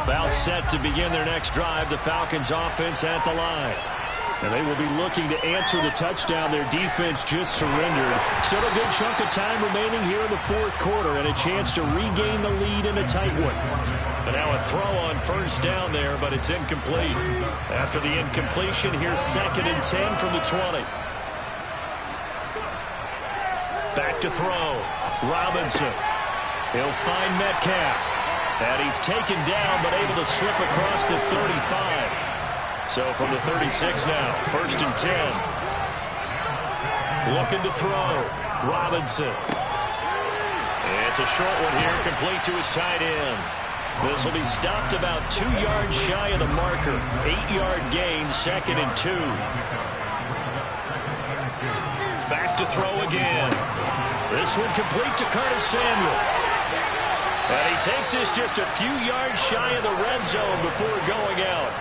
About set to begin their next drive, the Falcons offense at the line. And they will be looking to answer the touchdown their defense just surrendered. Still a good chunk of time remaining here in the fourth quarter and a chance to regain the lead in a tight one. But now a throw on first down there, but it's incomplete. After the incompletion, here's 2nd and 10 from the 20. Back to throw. Robinson. He'll find Metcalf. And he's taken down, but able to slip across the 35. So from the 36 now, 1st and 10. Looking to throw. Robinson. It's a short one here, complete to his tight end. This will be stopped about 2 yards shy of the marker. 8-yard gain, 2nd and 2. Back to throw again. This one complete to Curtis Samuel. And he takes this just a few yards shy of the red zone before going out.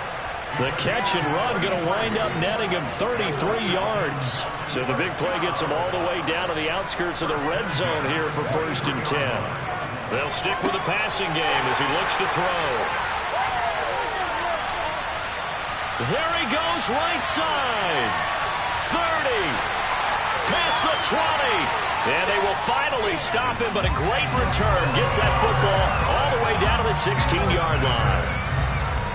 The catch and run going to wind up netting him 33 yards. So the big play gets him all the way down to the outskirts of the red zone here for 1st and 10. They'll stick with the passing game as he looks to throw. There he goes right side. 30. Past the 20. And they will finally stop him, but a great return. Gets that football all the way down to the 16-yard line.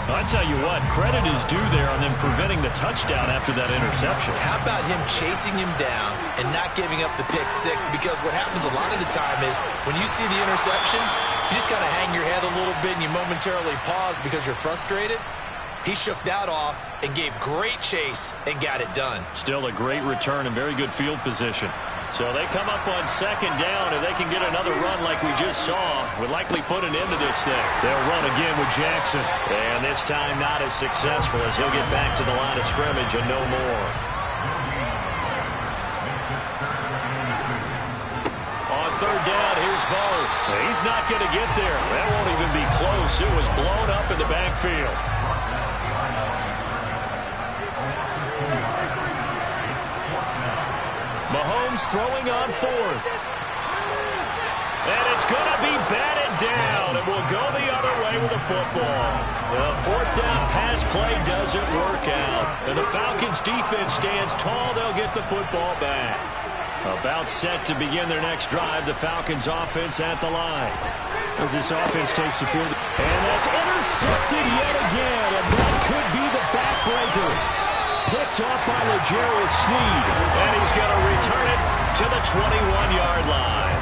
I tell you what, credit is due there on them preventing the touchdown after that interception. How about him chasing him down and not giving up the pick six? Because what happens a lot of the time is when you see the interception, you just kind of hang your head a little bit and you momentarily pause because you're frustrated. He shook that off and gave great chase and got it done. Still a great return and very good field position. So they come up on second down. If they can get another run like we just saw, would likely put an end to this thing. They'll run again with Jackson. And this time not as successful as he'll get back to the line of scrimmage and no more. On third down, here's Bo. He's not going to get there. That won't even be close. It was blown up in the backfield. Mahomes throwing on fourth. And it's going to be batted down. And will go the other way with the football. The fourth down pass play doesn't work out. And the Falcons defense stands tall. They'll get the football back. About set to begin their next drive. The Falcons offense at the line. As this offense takes the field. And that's intercepted yet again. And that could be the backbreaker. Picked off by L'Jarius Sneed. And he's going to return it to the 21-yard line.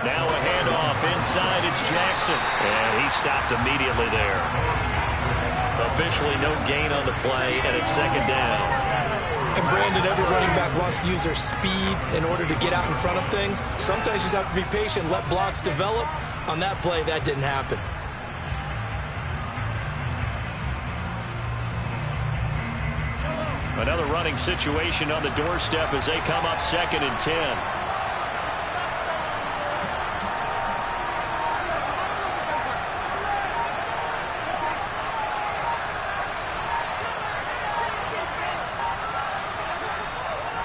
Now a handoff inside. It's Jackson. And he stopped immediately there. Officially no gain on the play, and it's second down. And Brandon, every running back wants to use their speed in order to get out in front of things. Sometimes you just have to be patient, let blocks develop. On that play, that didn't happen. Another running situation on the doorstep as they come up second and 10.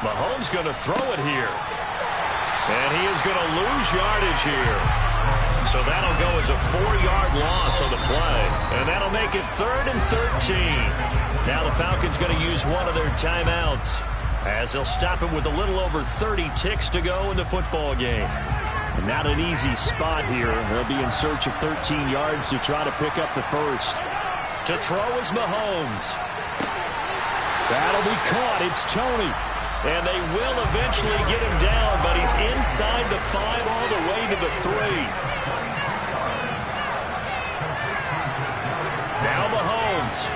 Mahomes going to throw it here. And he is going to lose yardage here. So that'll go as a 4-yard loss on the play. And that'll make it 3rd and 13. Now the Falcons going to use one of their timeouts as they'll stop it with a little over 30 ticks to go in the football game. And not an easy spot here. They'll be in search of 13 yards to try to pick up the first. To throw is Mahomes. That'll be caught. It's Tony. And they will eventually get him down, but he's inside the 5 all the way to the 3. Now Mahomes.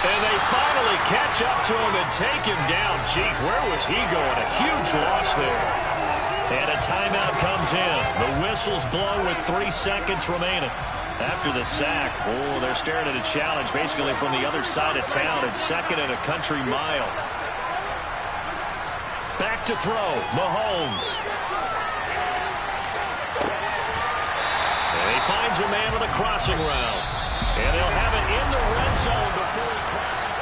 And they finally catch up to him and take him down. Jeez, where was he going? A huge loss there. And a timeout comes in. The whistle's blown with 3 seconds remaining. After the sack, they're staring at a challenge basically from the other side of town. It's second and a country mile. Back to throw, Mahomes. And he finds a man with a crossing route. And they'll have it in the red zone before he crosses.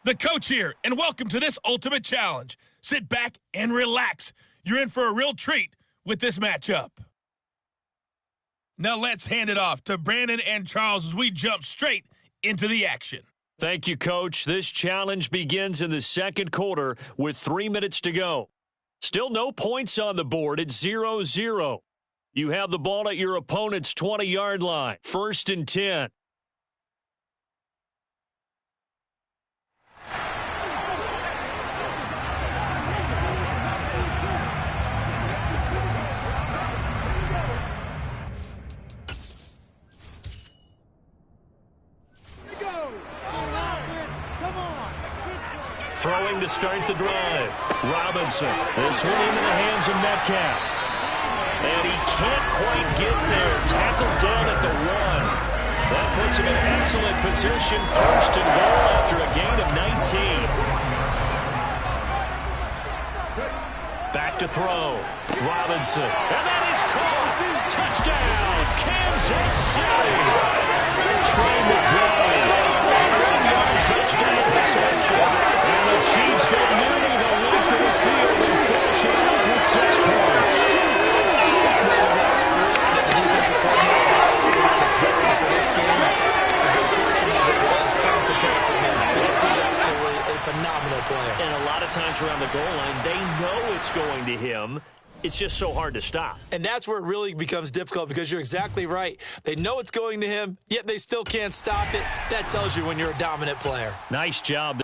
The coach here, and welcome to this Ultimate Challenge. Sit back and relax. You're in for a real treat with this matchup. Now let's hand it off to Brandon and Charles as we jump straight into the action. Thank you, Coach. This challenge begins in the second quarter with 3 minutes to go. Still no points on the board. It's 0-0. You have the ball at your opponent's 20-yard line. 1st and 10. Throwing to start the drive. Robinson. This one into the hands of Metcalf. And he can't quite get there. Tackled down at the 1. That puts him in excellent position. 1st and goal after a gain of 19. Back to throw. Robinson. And that is caught. Touchdown, Kansas City. Trey McBride. 1-yard touchdown reception. And the Chiefs go nearly the length of the field and finish it off with 6 points. Defensive coordinator preparing for this game. A good portion of it was trying to prepare for him because he's absolutely a phenomenal player. And a lot of times around the goal line, they know it's going to him. It's just so hard to stop. And that's where it really becomes difficult because you're exactly right. They know it's going to him, yet they still can't stop it. That tells you when you're a dominant player. Nice job.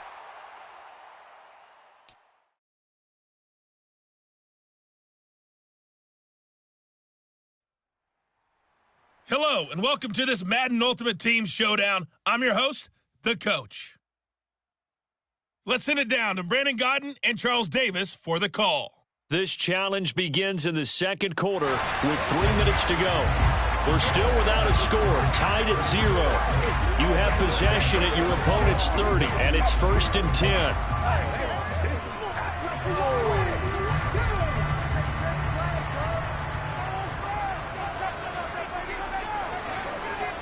Hello, and welcome to this Madden Ultimate Team Showdown. I'm your host, the coach. Let's send it down to Brandon Godden and Charles Davis for the call. This challenge begins in the second quarter with 3 minutes to go. We're still without a score, tied at 0. You have possession at your opponent's 30, and it's 1st and 10.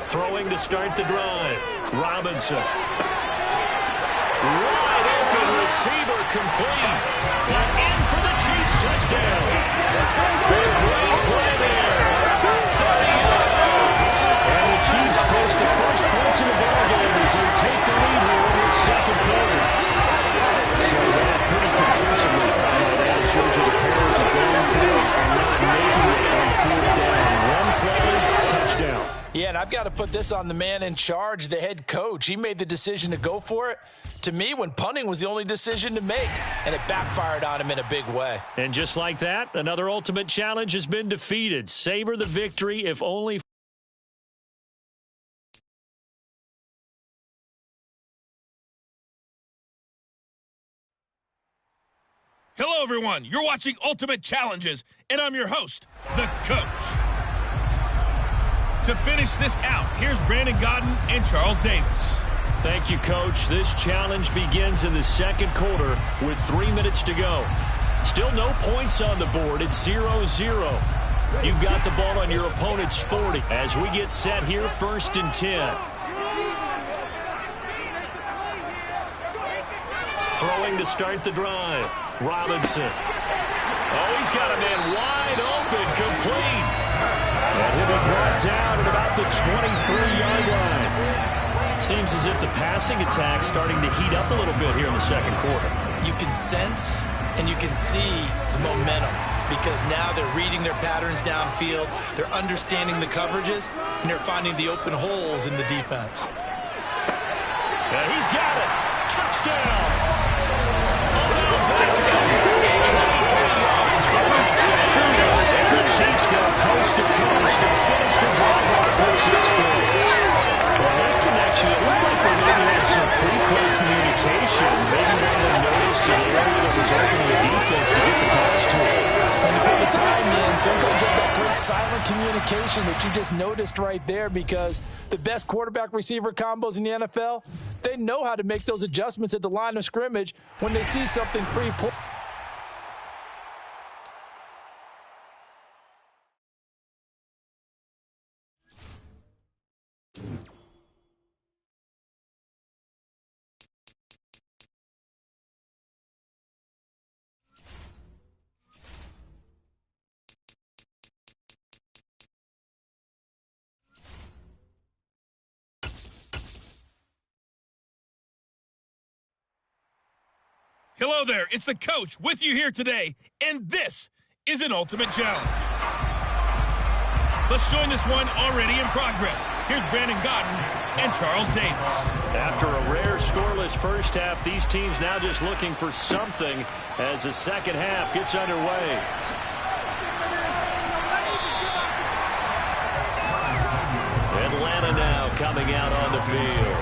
Throwing to start the drive. Robinson. Wide open receiver complete. And in for the Chiefs touchdown. Big great play there. 30 yards. And the Chiefs post the first points in the ballgame as they take the lead here in the second quarter. So that pretty conclusively, that shows you the Bears are going through and not making it on 4th down. One play, touchdown. Yeah, and I've got got to put this on the man in charge, the head coach. He made the decision to go for it. To me, when punting was the only decision to make, and it backfired on him in a big way. And just like that, another ultimate challenge has been defeated. Savor the victory, if only. Hello, everyone. You're watching Ultimate Challenges, and I'm your host, the Coach. To finish this out, here's Brandon Gaudin and Charles Davis. Thank you, Coach. This challenge begins in the second quarter with 3 minutes to go. Still no points on the board. It's 0-0. You've got the ball on your opponent's 40 as we get set here, 1st and 10. Throwing to start the drive. Robinson. Oh, he's got a man wide open, complete. And he'll be brought down at about the 23-yard line. Seems as if the passing attack's starting to heat up a little bit here in the second quarter. You can sense and you can see the momentum because now they're reading their patterns downfield, they're understanding the coverages, and they're finding the open holes in the defense. And he's got it. Touchdown. Chiefs go coast to coast and finish the drive off with 6 points. Well, that connection, it looked like they maybe had some pre-play communication. Maybe one of them noticed an area that was open to the defense to get the pass to it. When you put the time in, sometimes you have that great silent communication that you just noticed right there because the best quarterback-receiver combos in the NFL, they know how to make those adjustments at the line of scrimmage when they see something pre-play. Hello there, it's the Coach with you here today, and this is an Ultimate Challenge. Let's join this one already in progress. Here's Brandon Gaudin and Charles Davis. After a rare scoreless first half, these teams now just looking for something as the second half gets underway. Atlanta now coming out on the field.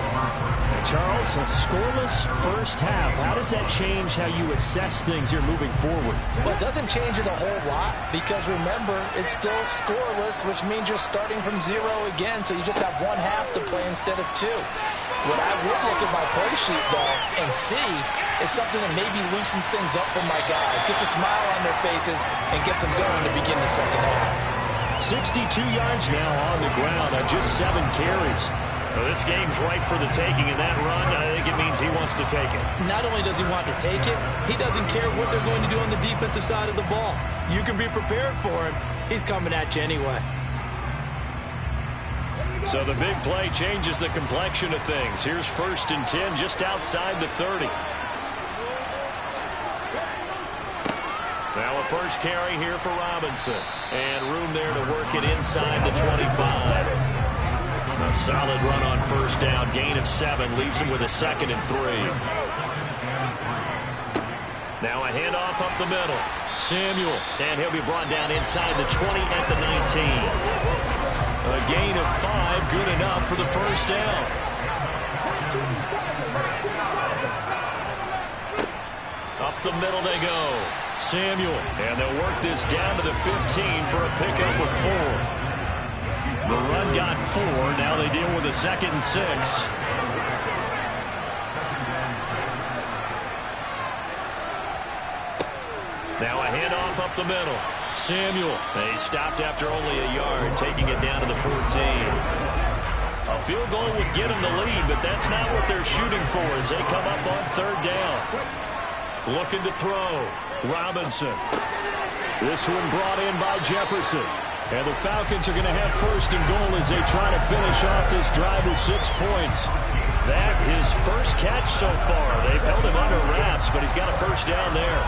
Charles, a scoreless first half. How does that change how you assess things here moving forward? Well, it doesn't change it a whole lot because, remember, it's still scoreless, which means you're starting from 0 again, so you just have 1 half to play instead of 2. What I would look at my play sheet, though, and see is something that maybe loosens things up for my guys, gets a smile on their faces, and gets them going to begin the second half. 62 yards now on the ground on just 7 carries. Well, this game's ripe for the taking, and that run, I think it means he wants to take it. Not only does he want to take it, he doesn't care what they're going to do on the defensive side of the ball. You can be prepared for him. He's coming at you anyway. So the big play changes the complexion of things. Here's 1st and 10 just outside the 30. Now a first carry here for Robinson. And room there to work it inside the 25. A solid run on first down. Gain of 7 leaves him with a 2nd and 3. Now a handoff up the middle. Samuel. And he'll be brought down inside the 20 at the 19. A gain of 5. Good enough for the first down. Up the middle they go. Samuel. And they'll work this down to the 15 for a pickup of 4. The run got 4. Now they deal with a 2nd and 6. Now a handoff up the middle. Samuel. They stopped after only a yard, taking it down to the 14. A field goal would get them the lead, but that's not what they're shooting for as they come up on 3rd down. Looking to throw. Robinson. This one brought in by Jefferson. And the Falcons are going to have 1st and goal as they try to finish off this drive with 6 points. That his first catch so far. They've held him under wraps, but he's got a first down there.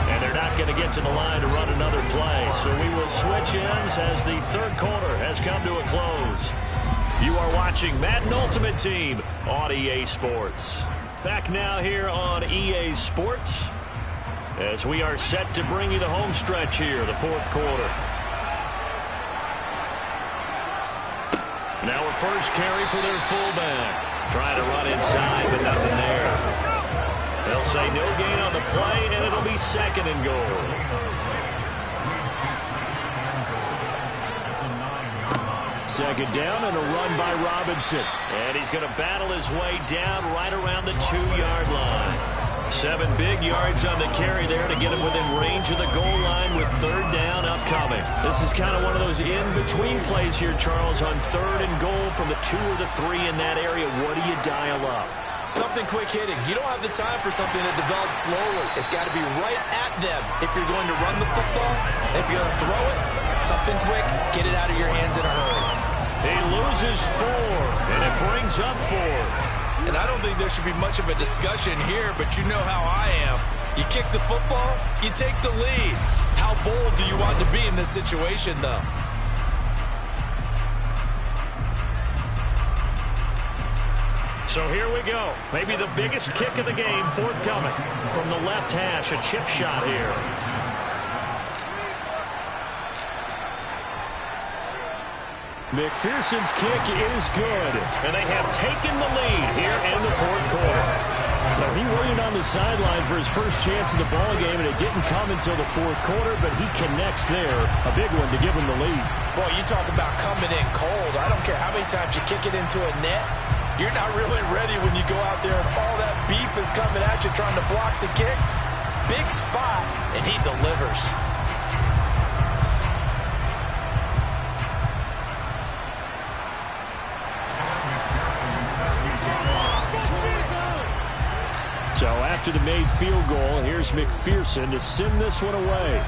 And they're They're not going to get to the line to run another play. So we will switch ends as the third quarter has come to a close. You are watching Madden Ultimate Team on EA Sports. Back now here on EA Sports as we are set to bring you the home stretch here, the fourth quarter. Now a first carry for their fullback. Trying to run inside, but nothing there. They'll say no gain on the play, and it'll be second and goal. Second down and a run by Robinson. And he's going to battle his way down right around the 2-yard line. 7 big yards on the carry there to get him within range of the goal line with third down upcoming. This is kind of one of those in-between plays here, Charles, on third and goal from the 2 or the 3 in that area. What do you dial up? Something quick hitting. You don't have the time for something that develops slowly. It's got to be right at them if you're going to run the football. If you're going to throw it, something quick, get it out of your hands in a hurry. He loses 4, and it brings up 4. And I don't think there should be much of a discussion here, but you know how I am. You kick the football, you take the lead. How bold do you want to be in this situation, though? So here we go. Maybe the biggest kick of the game forthcoming from the left hash. A chip shot here. McPherson's kick is good. And they have taken the lead here in the fourth quarter. So he waited on the sideline for his first chance in the ball game, and it didn't come until the fourth quarter, but he connects there. A big one to give him the lead. Boy, you talk about coming in cold. I don't care how many times you kick it into a net. You're not really ready when you go out there and all that beef is coming at you trying to block the kick. Big spot, and he delivers. So after the made field goal, here's McPherson to send this one away.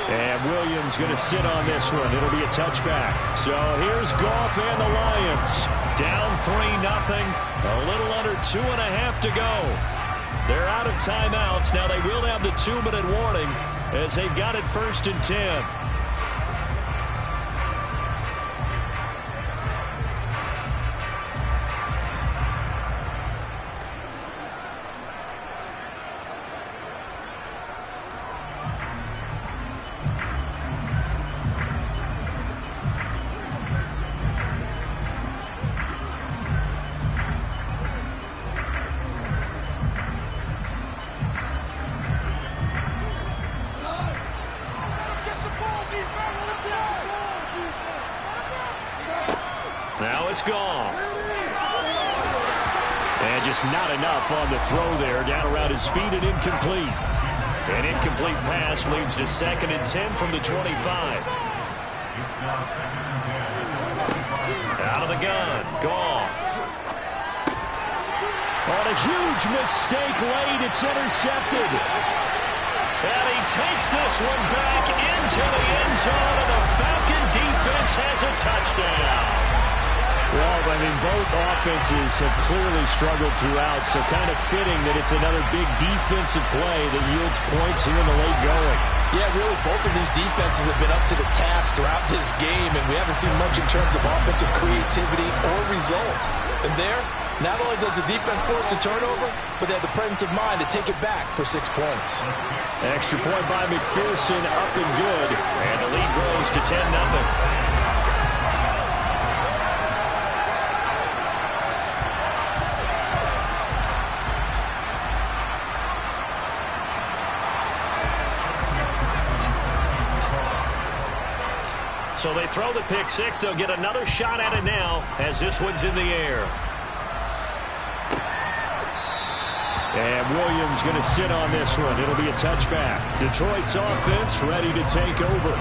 And Williams going to sit on this one. It'll be a touchback. So here's Goff and the Lions. Down 3-0. A little under 2.5 to go. They're out of timeouts. Now they will have the 2-minute warning as they've got it 1st and 10. Now it's gone. And just not enough on the throw there. Down around his feet and incomplete. An incomplete pass leads to 2nd and 10 from the 25. Out of the gun. Goff. On a huge mistake late. It's intercepted. And he takes this one back into the end zone. And the Falcon defense has a touchdown. Well, I mean, both offenses have clearly struggled throughout, so kind of fitting that it's another big defensive play that yields points here in the late going. Yeah, really, both of these defenses have been up to the task throughout this game, and we haven't seen much in terms of offensive creativity or results. And there, not only does the defense force a turnover, but they have the presence of mind to take it back for 6 points. Extra point by McPherson, up and good, and the lead grows to 10-0. So they throw the pick six. They'll get another shot at it now as this one's in the air. And Williams going to sit on this one. It'll be a touchback. Detroit's offense ready to take over.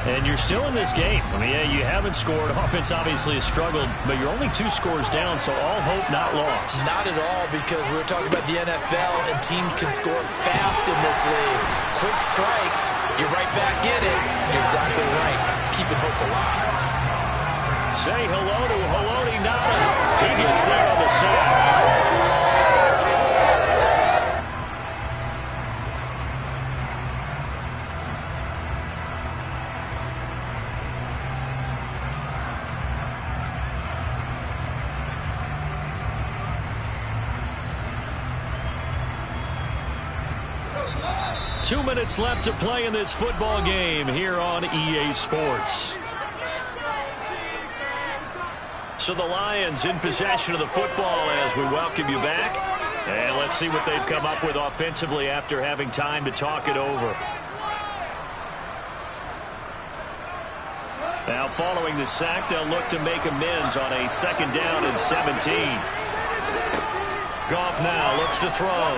And you're still in this game. I mean, yeah, you haven't scored. Offense obviously has struggled, but you're only 2 scores down, so all hope not lost. Not at all, because we were talking about the NFL, and teams can score fast in this league. Quick strikes, you're right back in it. You're exactly right. Keeping hope alive. Say hello to Haloti Ngata. He gets there on the sack. 2 minutes left to play in this football game here on EA Sports. So the Lions in possession of the football as we welcome you back. And let's see what they've come up with offensively after having time to talk it over. Now following the sack, they'll look to make amends on a 2nd down and 17. Goff now looks to throw.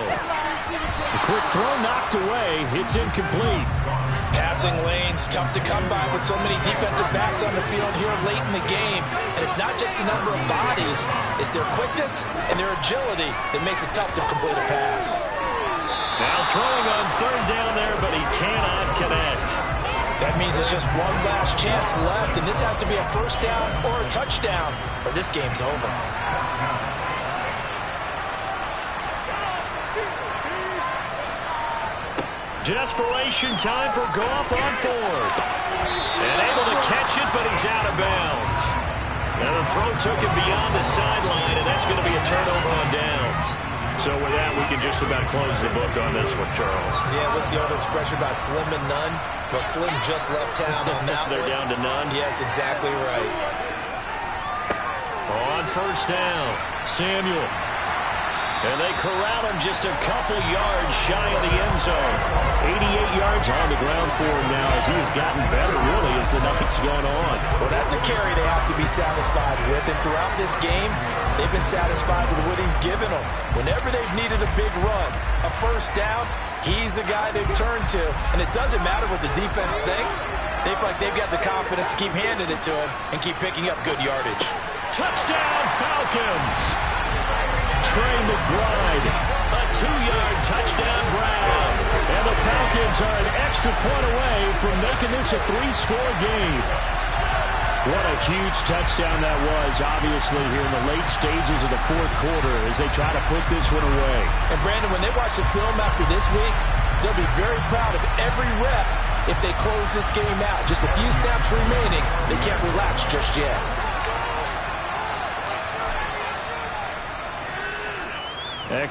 A quick throw knocked away. It's incomplete. Passing lanes tough to come by with so many defensive backs on the field here late in the game. And it's not just the number of bodies, it's their quickness and their agility that makes it tough to complete a pass. Now throwing on 3rd down there, but he cannot connect. That means there's just one last chance left, and this has to be a 1st down or a touchdown, or this game's over. Desperation time for Goff on 4th. And able to catch it, but he's out of bounds. And the throw took him beyond the sideline, and that's going to be a turnover on downs. So with that, we can just about close the book on this one, Charles. Yeah, what's the old expression about slim and none? Well, Slim just left town on that They're one. down to none? Yes, exactly right. On 1st down, Samuel. And they corral him just a couple yards shy of the end zone. 88 yards on the ground for him now as he has gotten better, really, as the night's gone on. Well, that's a carry they have to be satisfied with. And throughout this game, they've been satisfied with what he's given them. Whenever they've needed a big run, a 1st down, he's the guy they've turned to. And it doesn't matter what the defense thinks. They feel like they've got the confidence to keep handing it to him and keep picking up good yardage. Touchdown, Falcons! Trey McBride, a 2-yard touchdown Brown. And the Falcons are an extra point away from making this a 3-score game. What a huge touchdown that was, obviously, here in the late stages of the 4th quarter as they try to put this one away. And, Brandon, when they watch the film after this week, they'll be very proud of every rep if they close this game out. Just a few snaps remaining. They can't relax just yet. Heck.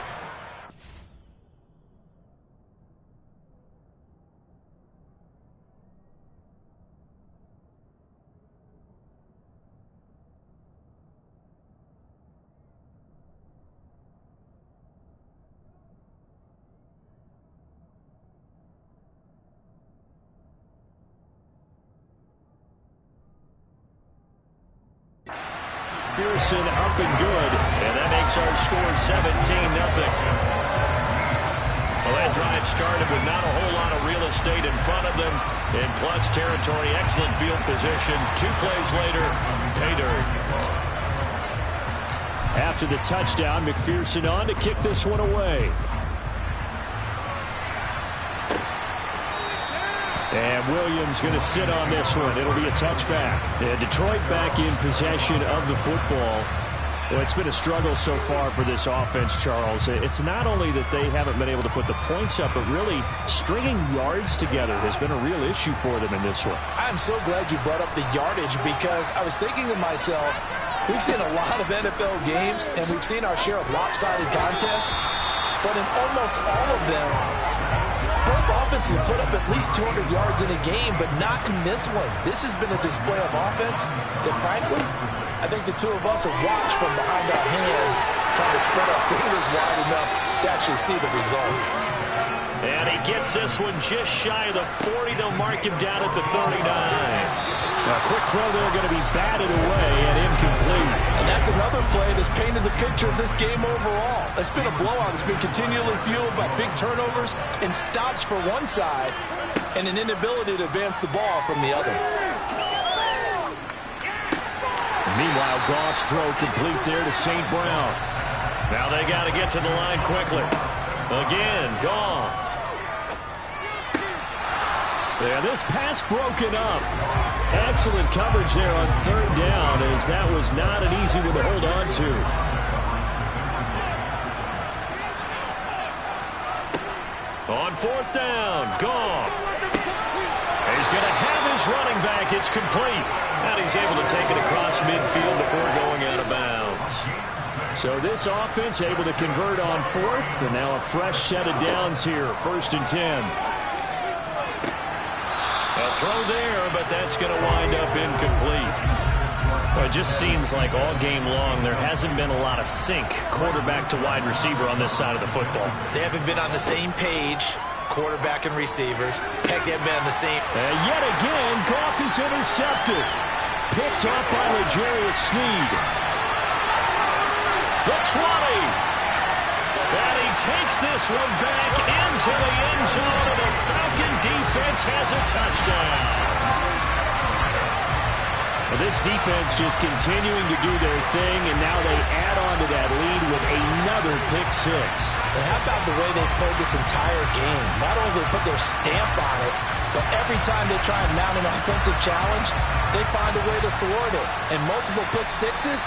McPherson up and good, and that makes our score 17-0. Well, that drive started with not a whole lot of real estate in front of them. In plus territory, excellent field position. 2 plays later, pay dirt. After the touchdown, McPherson on to kick this one away. And Williams going to sit on this one. It'll be a touchback. And Detroit back in possession of the football. Well, it's been a struggle so far for this offense, Charles. It's not only that they haven't been able to put the points up, but really stringing yards together has been a real issue for them in this one. I'm so glad you brought up the yardage because I was thinking to myself, we've seen a lot of NFL games, and we've seen our share of lopsided contests, but in almost all of them, both offenses have put up at least 200 yards in a game, but not in this one. This has been a display of offense that, frankly, I think the two of us have watched from behind our hands, trying to spread our fingers wide enough to actually see the result. And he gets this one just shy of the 40. They'll mark him down at the 39. A quick throw there going to be batted away and incomplete. And that's another play that's painted the picture of this game overall. It's been a blowout. It's been continually fueled by big turnovers and stops for one side and an inability to advance the ball from the other. Meanwhile, Goff's throw complete there to St. Brown. Now they got to get to the line quickly. Again, Goff. Yeah, this pass broken up. Excellent coverage there on 3rd down, as that was not an easy one to hold on to. On 4th down, Goff. He's going to have his running back. It's complete. And he's able to take it across midfield before going out of bounds. So this offense able to convert on 4th, and now a fresh set of downs here, 1st and 10. Throw there, but that's going to wind up incomplete. Well, it just seems like all game long there hasn't been a lot of sync quarterback to wide receiver on this side of the football. They haven't been on the same page, quarterback and receivers. Heck, they haven't been on the same. And yet again, Goff is intercepted. Picked up by L'Jarius Sneed. The 20. And he takes this one back into the end zone, and the Falcon defense has a touchdown. Well, this defense just continuing to do their thing, and now they add on to that lead with another pick six. And how about the way they played this entire game? Not only did they put their stamp on it, but every time they try and mount an offensive challenge, they find a way to thwart it. And multiple pick sixes.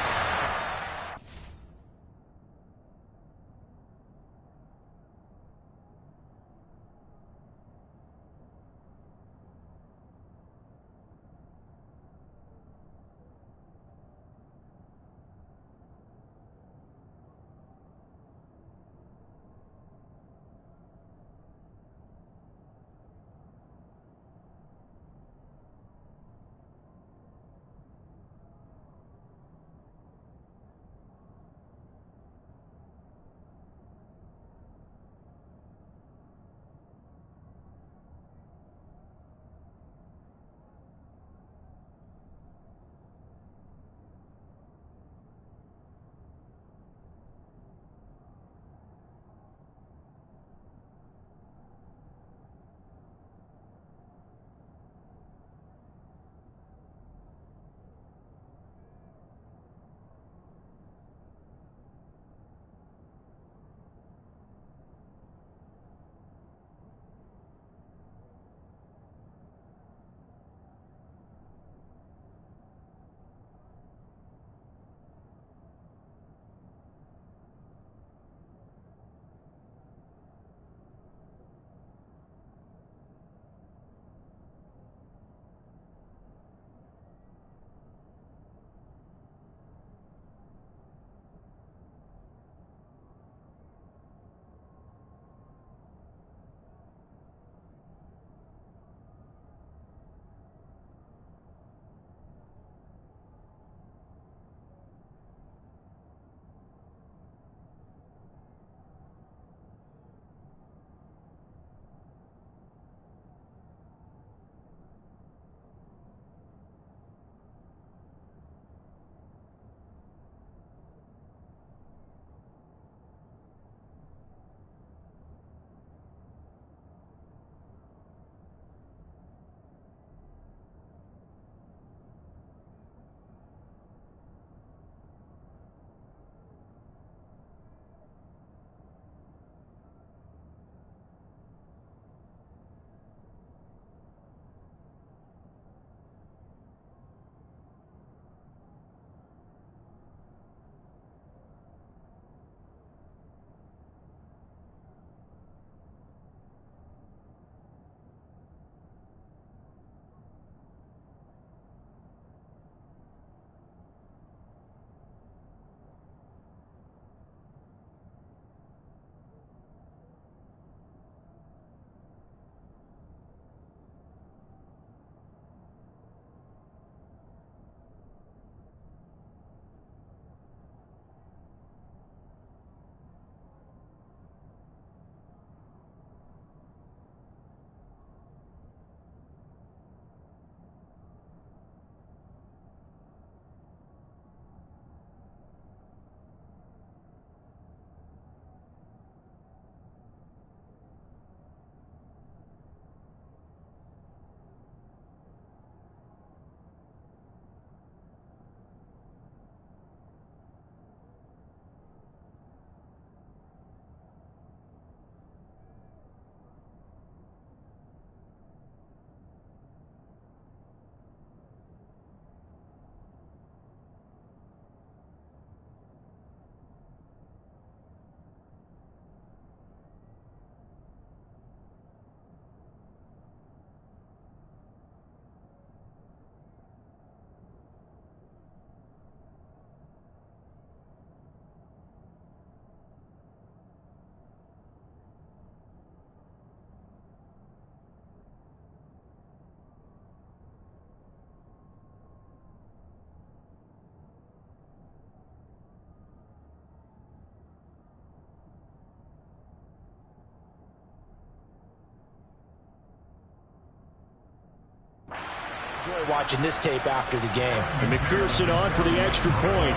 enjoy watching this tape after the game. And McPherson on for the extra point.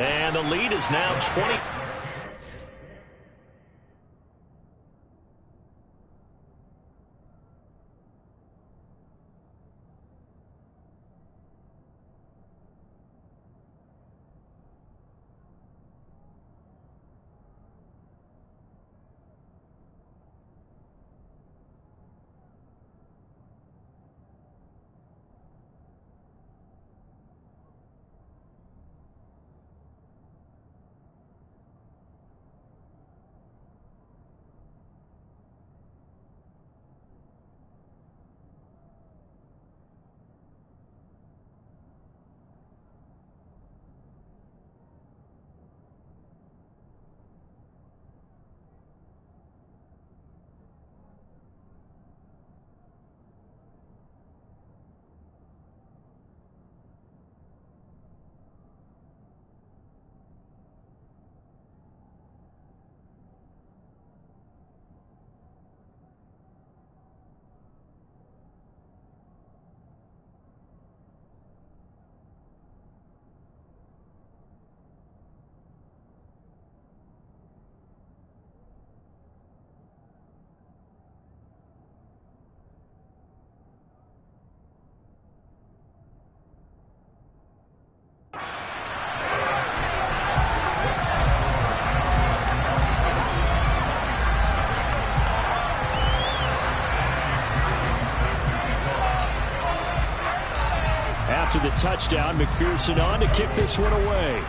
And the lead is now 20. After the touchdown, McPherson on to kick this one away.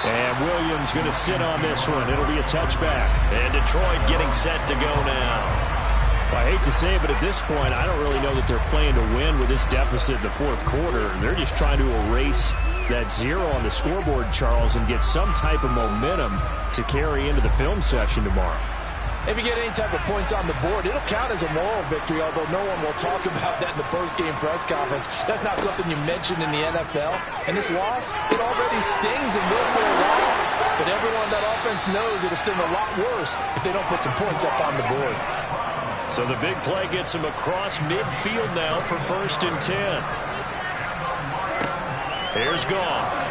And Williams going to sit on this one. It'll be a touchback. And Detroit getting set to go now. I hate to say it, but at this point, I don't really know that they're playing to win with this deficit in the fourth quarter. They're just trying to erase that zero on the scoreboard, Charles, and get some type of momentum to carry into the film session tomorrow. If you get any type of points on the board, it'll count as a moral victory, although no one will talk about that in the post-game press conference. That's not something you mention in the NFL. And this loss, it already stings and will for a while. But everyone on that offense knows it'll sting a lot worse if they don't put some points up on the board. So the big play gets him across midfield now for 1st and 10. Here's Goff.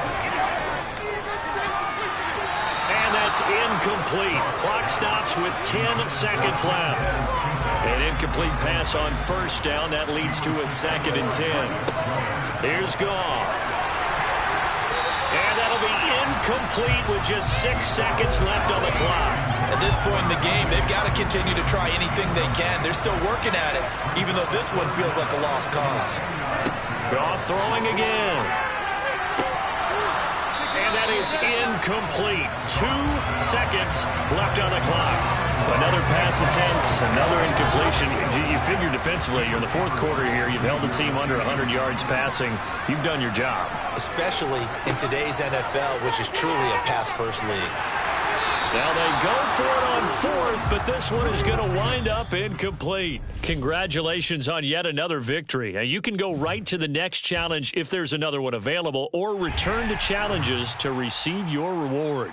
That's incomplete. Clock stops with 10 seconds left. An incomplete pass on 1st down. That leads to a 2nd and 10. Here's Goff. And that'll be incomplete with just 6 seconds left on the clock. At this point in the game, they've got to continue to try anything they can. They're still working at it, even though this one feels like a lost cause. Goff throwing again. That is incomplete. 2 seconds left on the clock. Another pass attempt, another incompletion. You figure defensively, you're in the 4th quarter here. You've held the team under 100 yards passing. You've done your job. Especially in today's NFL, which is truly a pass-first league. Now they go for it on 4th, but this one is going to wind up incomplete. Congratulations on yet another victory. Now you can go right to the next challenge if there's another one available, or return to challenges to receive your reward.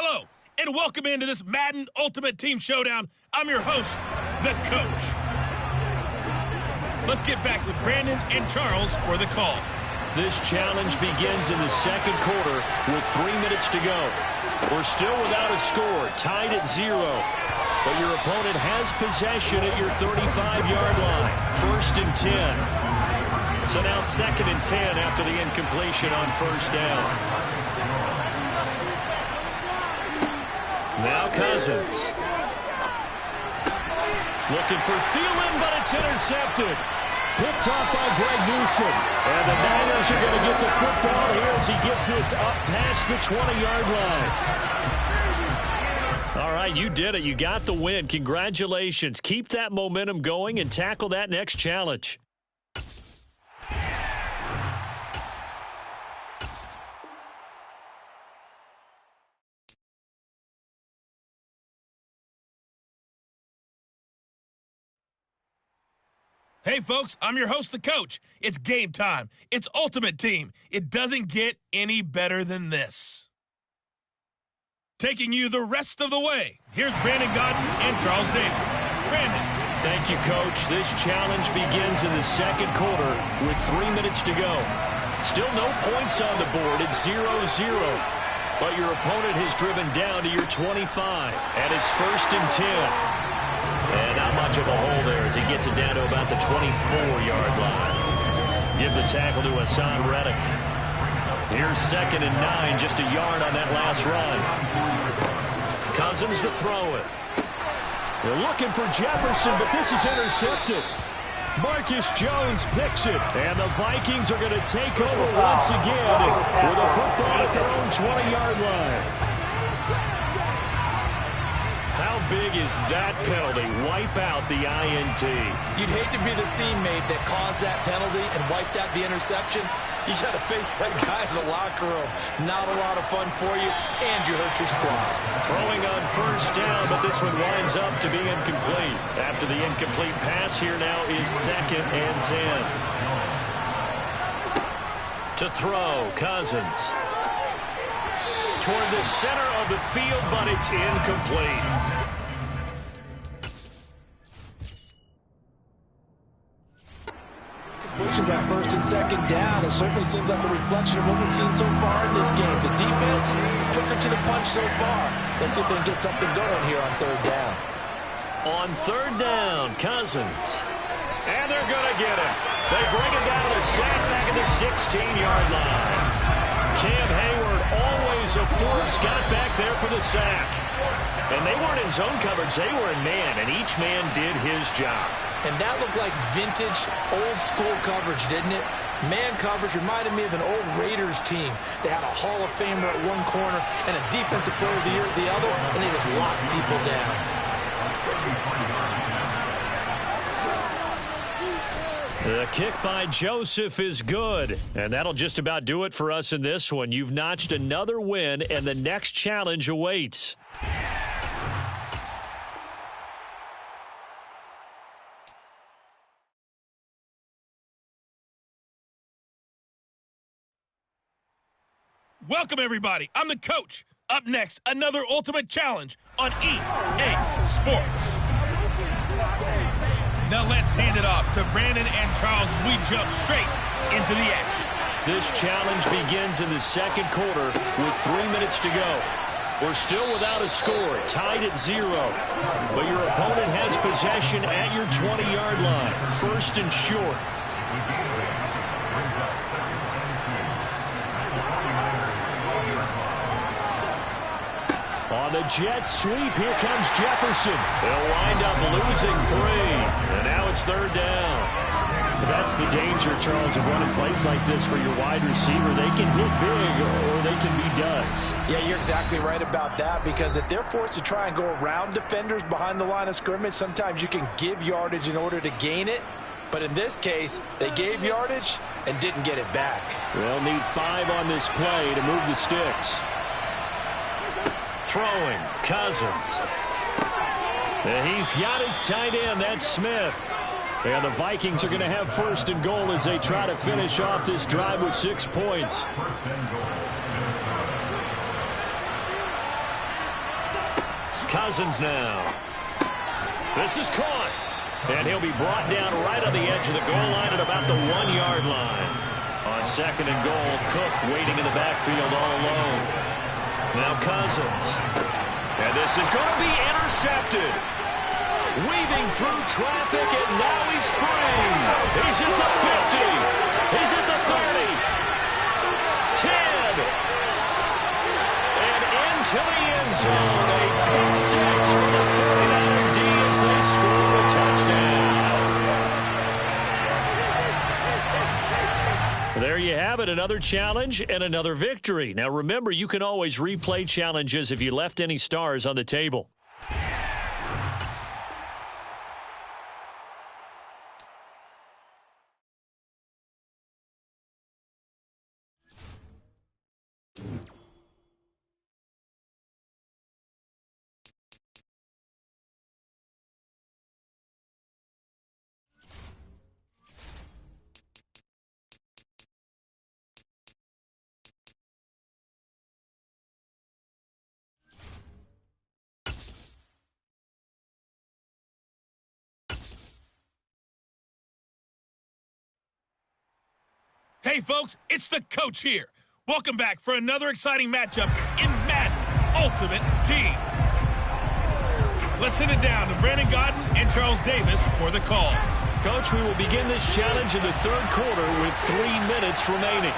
Hello, and welcome into this Madden Ultimate Team Showdown. I'm your host, the Coach. Let's get back to Brandon and Charles for the call. This challenge begins in the second quarter with 3 minutes to go. We're still without a score, tied at 0. But your opponent has possession at your 35-yard line. 1st and 10. So now 2nd and 10 after the incompletion on 1st down. Now Cousins. Looking for Thielen, but it's intercepted. Picked off by Greg Newsom. And the Niners are going to get the football here as he gets this up past the 20-yard line. All right, you did it. You got the win. Congratulations. Keep that momentum going and tackle that next challenge. Hey, folks, I'm your host, the Coach. It's game time. It's Ultimate Team. It doesn't get any better than this. Taking you the rest of the way, here's Brandon Godden and Charles Davis. Brandon. Thank you, Coach. This challenge begins in the second quarter with 3 minutes to go. Still no points on the board. It's 0-0. But your opponent has driven down to your 25, and it's 1st and 10. And not much of a hole there as he gets it down to about the 24-yard line. Give the tackle to Hassan Reddick. Here's 2nd and 9, just a yard on that last run. Cousins to throw it. They're looking for Jefferson, but this is intercepted. Marcus Jones picks it, and the Vikings are going to take over once again with a football at their own 20-yard line. How big is that penalty? Wipe out the INT. You'd hate to be the teammate that caused that penalty and wiped out the interception. You got to face that guy in the locker room. Not a lot of fun for you, and you hurt your squad. Throwing on 1st down, but this one winds up to be incomplete. After the incomplete pass, here now is 2nd and 10. To throw, Cousins. Toward the center of the field, but it's incomplete. Completions on 1st and 2nd down. It certainly seems like a reflection of what we've seen so far in this game. The defense, quicker to the punch so far. Let's see if they can get something going here on 3rd down. On 3rd down, Cousins. And they're going to get him. They bring him down to sack back at the 16-yard line. Cam Hayward, always a force, got back there for the sack. And they weren't in zone coverage. They were in man, and each man did his job. And that looked like vintage, old-school coverage, didn't it? Man coverage reminded me of an old Raiders team. They had a Hall of Famer at one corner and a Defensive Player of the Year at the other, and they just locked people down. The kick by Joseph is good, and that'll just about do it for us in this one. You've notched another win, and the next challenge awaits. Welcome, everybody. I'm the Coach. Up next, another Ultimate Challenge on EA Sports. Now let's hand it off to Brandon and Charles as we jump straight into the action. This challenge begins in the second quarter with 3 minutes to go. We're still without a score, tied at 0. But your opponent has possession at your 20-yard line, 1st and short. On the jet sweep, here comes Jefferson. They'll wind up losing 3, and now it's 3rd down. That's the danger, Charles, of running plays like this for your wide receiver. They can hit big or they can be duds. Yeah, you're exactly right about that, because if they're forced to try and go around defenders behind the line of scrimmage, sometimes you can give yardage in order to gain it. But in this case, they gave yardage and didn't get it back. They'll need 5 on this play to move the sticks. Throwing, Cousins. And he's got his tight end, that's Smith. And the Vikings are going to have 1st and goal as they try to finish off this drive with 6 points. Cousins now. This is caught. And he'll be brought down right on the edge of the goal line at about the 1-yard line. On second and goal, Cook waiting in the backfield all alone. Now Cousins. And this is going to be intercepted. Weaving through traffic, and now he's free. He's at the 50. He's at the 30. 10. And into the end zone. A pick six for the 49er D as they score a touchdown. There you have it, another challenge and another victory. Now remember, you can always replay challenges if you left any stars on the table. Hey, folks, it's the coach here. Welcome back for another exciting matchup in Madden Ultimate Team. Let's send it down to Brandon Godden and Charles Davis for the call. Coach, we will begin this challenge in the third quarter with 3 minutes remaining.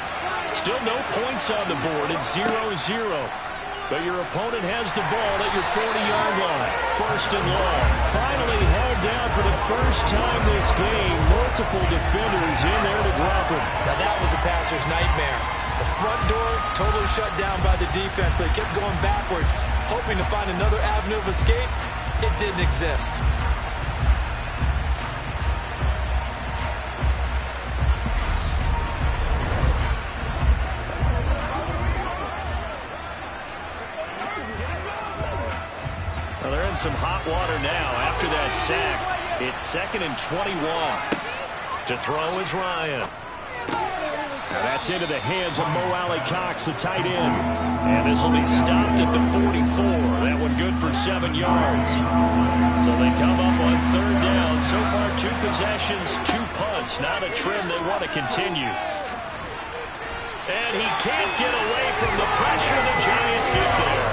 Still no points on the board. It's 0-0. But your opponent has the ball at your 40-yard line. First and long. Finally held down for the first time this game. Multiple defenders in there to drop him. Now that was a passer's nightmare. The front door totally shut down by the defense, so he kept going backwards, hoping to find another avenue of escape. It didn't exist. Well, they're in some hot water now after that sack. It's 2nd and 21. To throw is Ryan. Now that's into the hands of Mo Alley-Cox, the tight end. And this will be stopped at the 44. That one good for 7 yards. So they come up on third down. So far, 2 possessions, 2 punts. Not a trend they want to continue. And he can't get away from the pressure. The Giants get there.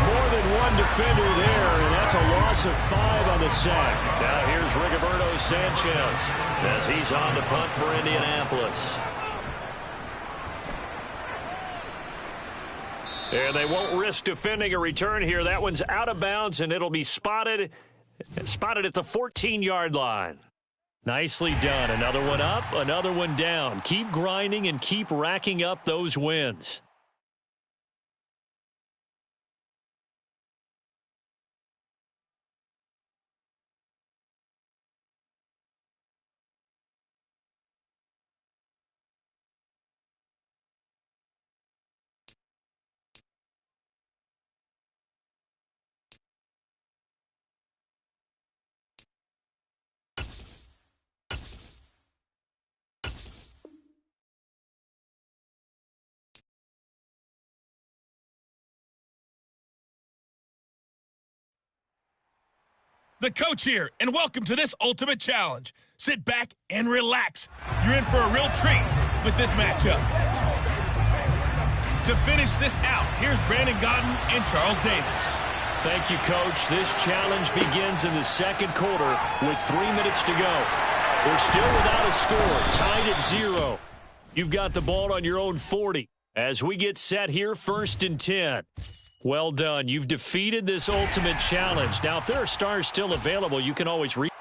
More than one defender there, and that's a loss of 5 on the sack. Now here's Rigoberto Sanchez as he's on the punt for Indianapolis. And they won't risk defending a return here. That one's out of bounds, and it'll be spotted at the 14-yard line. Nicely done. Another one up, another one down. Keep grinding and keep racking up those wins. The coach here, and welcome to this Ultimate Challenge. Sit back and relax. You're in for a real treat with this matchup. To finish this out, here's Brandon Godden and Charles Davis. Thank you, Coach. This challenge begins in the second quarter with 3 minutes to go. We're still without a score, tied at 0. You've got the ball on your own 40. As we get set here, 1st and 10. Well done. You've defeated this ultimate challenge. Now, if there are stars still available, you can always reach.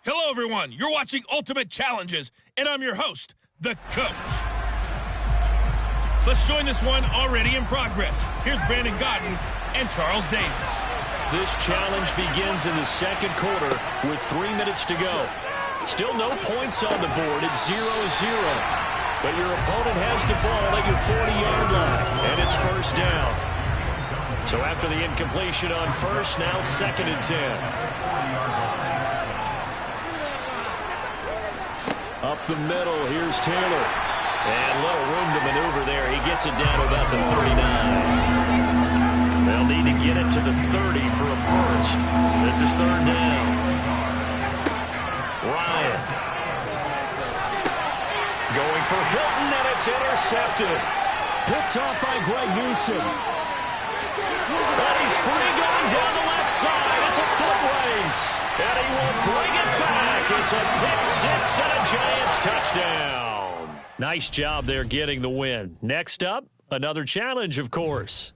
Hello, everyone. You're watching Ultimate Challenges, and I'm your host, the coach. Let's join this one already in progress. Here's Brandon Godden and Charles Davis. This challenge begins in the second quarter with 3 minutes to go. Still no points on the board. It's 0-0. But your opponent has the ball at your 40-yard line, and it's first down. So after the incompletion on first, now 2nd and 10. Up the middle, here's Taylor. And little room to maneuver there. He gets it down to about the 39. They'll need to get it to the 30 for a first. This is third down. Ryan. Going for Hilton, and it's intercepted. Picked off by Greg Newsom. And he's free going down the left side. It's a foot race. And he will bring it back. It's a pick six and a Giants touchdown. Nice job there getting the win. Next up, another challenge, of course.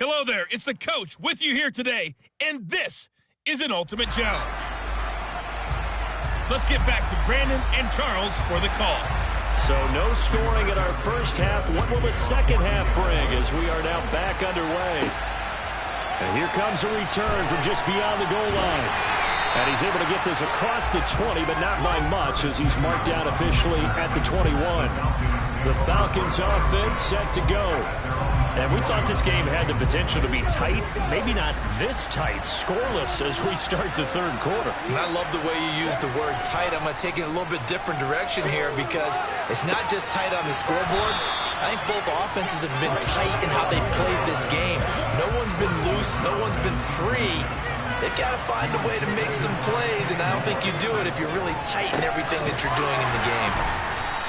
Hello there, it's the coach with you here today, and this is an Ultimate Challenge. Let's get back to Brandon and Charles for the call. So no scoring in our first half. What will the second half bring as we are now back underway? And here comes a return from just beyond the goal line. And he's able to get this across the 20, but not by much as he's marked down officially at the 21. The Falcons offense set to go. And we thought this game had the potential to be tight, maybe not this tight, scoreless as we start the third quarter. And I love the way you use the word tight. I'm going to take it a little bit different direction here because it's not just tight on the scoreboard. I think both offenses have been tight in how they played this game. No one's been loose. No one's been free. They've got to find a way to make some plays, and I don't think you do it if you're really tight in everything that you're doing in the game.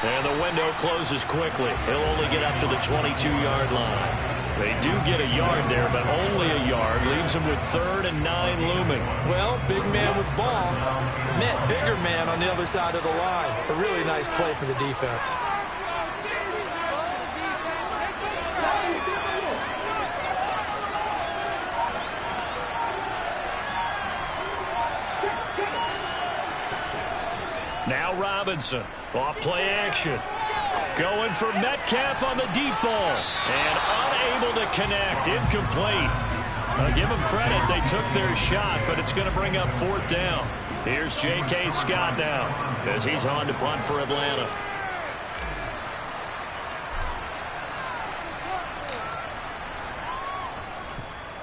And the window closes quickly. He'll only get up to the 22-yard line. They do get a yard there, but only a yard. Leaves him with 3rd and 9 looming. Well, big man with ball met bigger man on the other side of the line. A really nice play for the defense. Now Robinson, off play action. Going for Metcalf on the deep ball. And unable to connect, incomplete. Give them credit, they took their shot, but it's going to bring up 4th down. Here's J.K. Scott now as he's on to punt for Atlanta.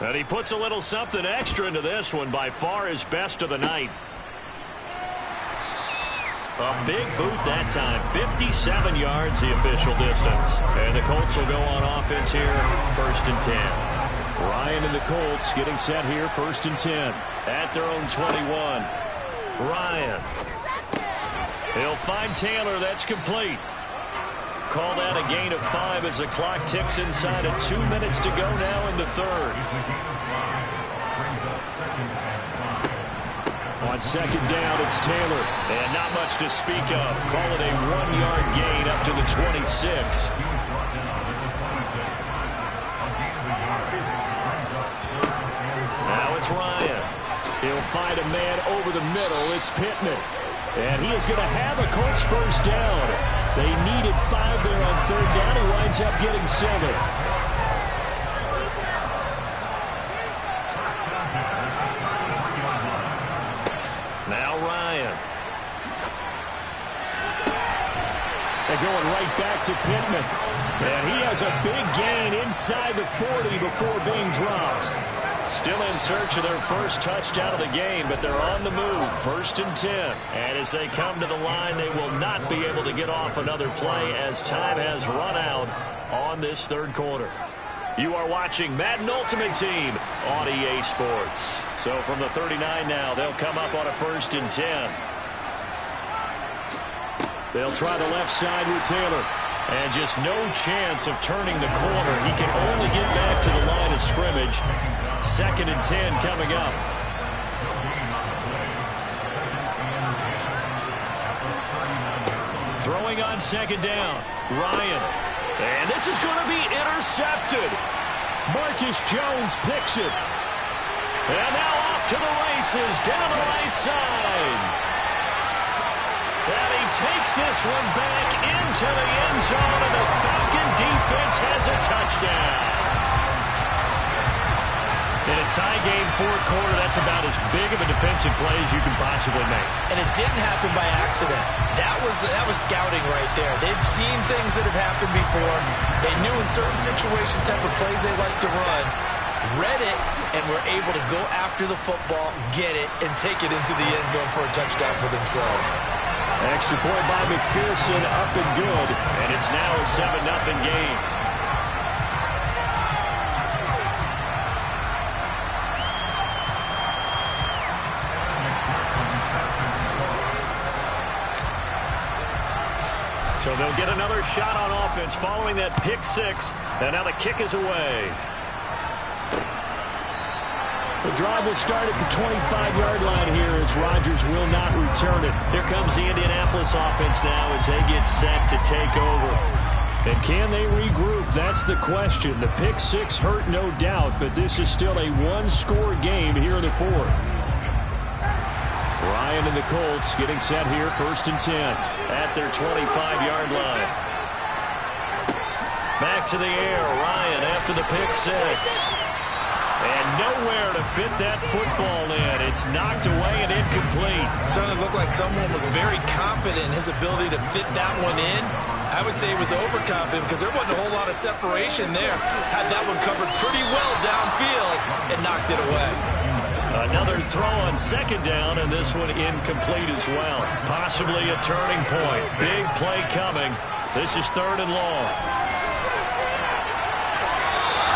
And he puts a little something extra into this one, by far his best of the night. A big boot that time, 57 yards the official distance. And the Colts will go on offense here, 1st and 10. Ryan and the Colts getting set here, 1st and 10. At their own 21. Ryan. He'll find Taylor, that's complete. Call that a gain of 5 as the clock ticks inside of 2 minutes to go now in the third. On 2nd down, it's Taylor. And not much to speak of. Call it a 1-yard gain up to the 26. Now it's Ryan. He'll find a man over the middle. It's Pittman. And he is going to have a Colts first down. They needed 5 there on 3rd down. He winds up getting 7. They're going right back to Pittman. And he has a big gain inside the 40 before being dropped. Still in search of their first touchdown of the game, but they're on the move. 1st and 10. And as they come to the line, they will not be able to get off another play as time has run out on this third quarter. You are watching Madden Ultimate Team on EA Sports. So from the 39 now, they'll come up on a 1st and 10. They'll try the left side with Taylor. And just no chance of turning the corner. He can only get back to the line of scrimmage. 2nd and 10 coming up. Throwing on 2nd down. Ryan. And this is going to be intercepted. Marcus Jones picks it. And now off to the races down the right side. And he takes this one back into the end zone, and the Falcon defense has a touchdown. In a tie game, fourth quarter, that's about as big of a defensive play as you can possibly make. And it didn't happen by accident. That was scouting right there. They've seen things that have happened before. They knew in certain situations type of plays they like to run, read it, and were able to go after the football, get it, and take it into the end zone for a touchdown for themselves. Extra point by McPherson, up and good, and it's now a 7-0 game. So they'll get another shot on offense following that pick six. And now the kick is away. The drive will start at the 25-yard line here as Rodgers will not return it. Here comes the Indianapolis offense now as they get set to take over. And can they regroup? That's the question. The pick six hurt, no doubt, but this is still a one-score game here in the fourth. Ryan and the Colts getting set here, 1st and 10 at their 25-yard line. Back to the air, Ryan after the pick six. And nowhere to fit that football in. It's knocked away and incomplete. Certainly looked like someone was very confident in his ability to fit that one in. I would say he was overconfident because there wasn't a whole lot of separation there. Had that one covered pretty well downfield and knocked it away. Another throw on 2nd down, and this one incomplete as well. Possibly a turning point. Big play coming. This is 3rd and long.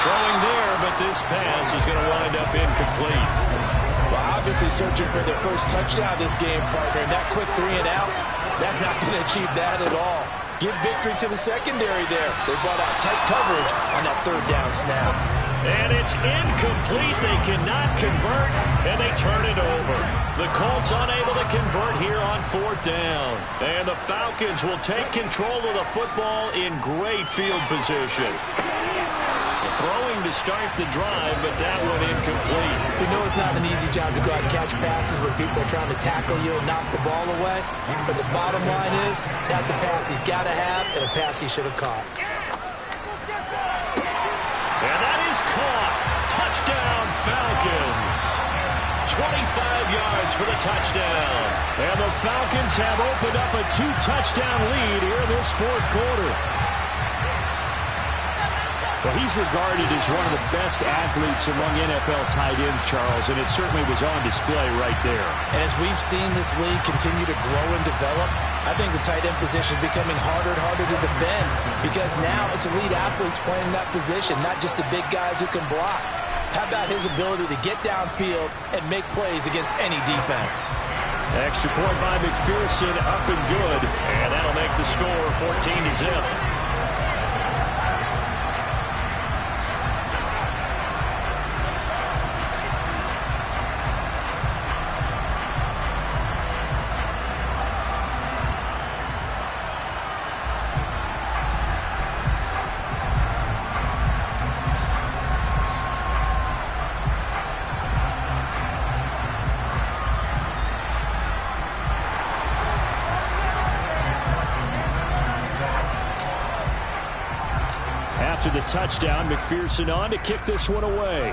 Throwing there, but this pass is going to wind up incomplete. Well, obviously searching for their first touchdown this game, partner. And that quick 3 and out, that's not going to achieve that at all. Give victory to the secondary there. They brought out tight coverage on that 3rd down snap. And it's incomplete. They cannot convert, and they turn it over. The Colts unable to convert here on 4th down. And the Falcons will take control of the football in great field position. Throwing to start the drive, but that one incomplete. We know it's not an easy job to go out and catch passes where people are trying to tackle you and knock the ball away. But the bottom line is, that's a pass he's got to have and a pass he should have caught. And that is caught. Touchdown, Falcons. 25 yards for the touchdown. And the Falcons have opened up a 2-touchdown lead here in this 4th quarter. Well, he's regarded as one of the best athletes among NFL tight ends, Charles, and it certainly was on display right there. And as we've seen this league continue to grow and develop, I think the tight end position is becoming harder and harder to defend because now it's elite athletes playing that position, not just the big guys who can block. How about his ability to get downfield and make plays against any defense? Extra point by McPherson, up and good, and that'll make the score 14-0. After the touchdown, McPherson on to kick this one away.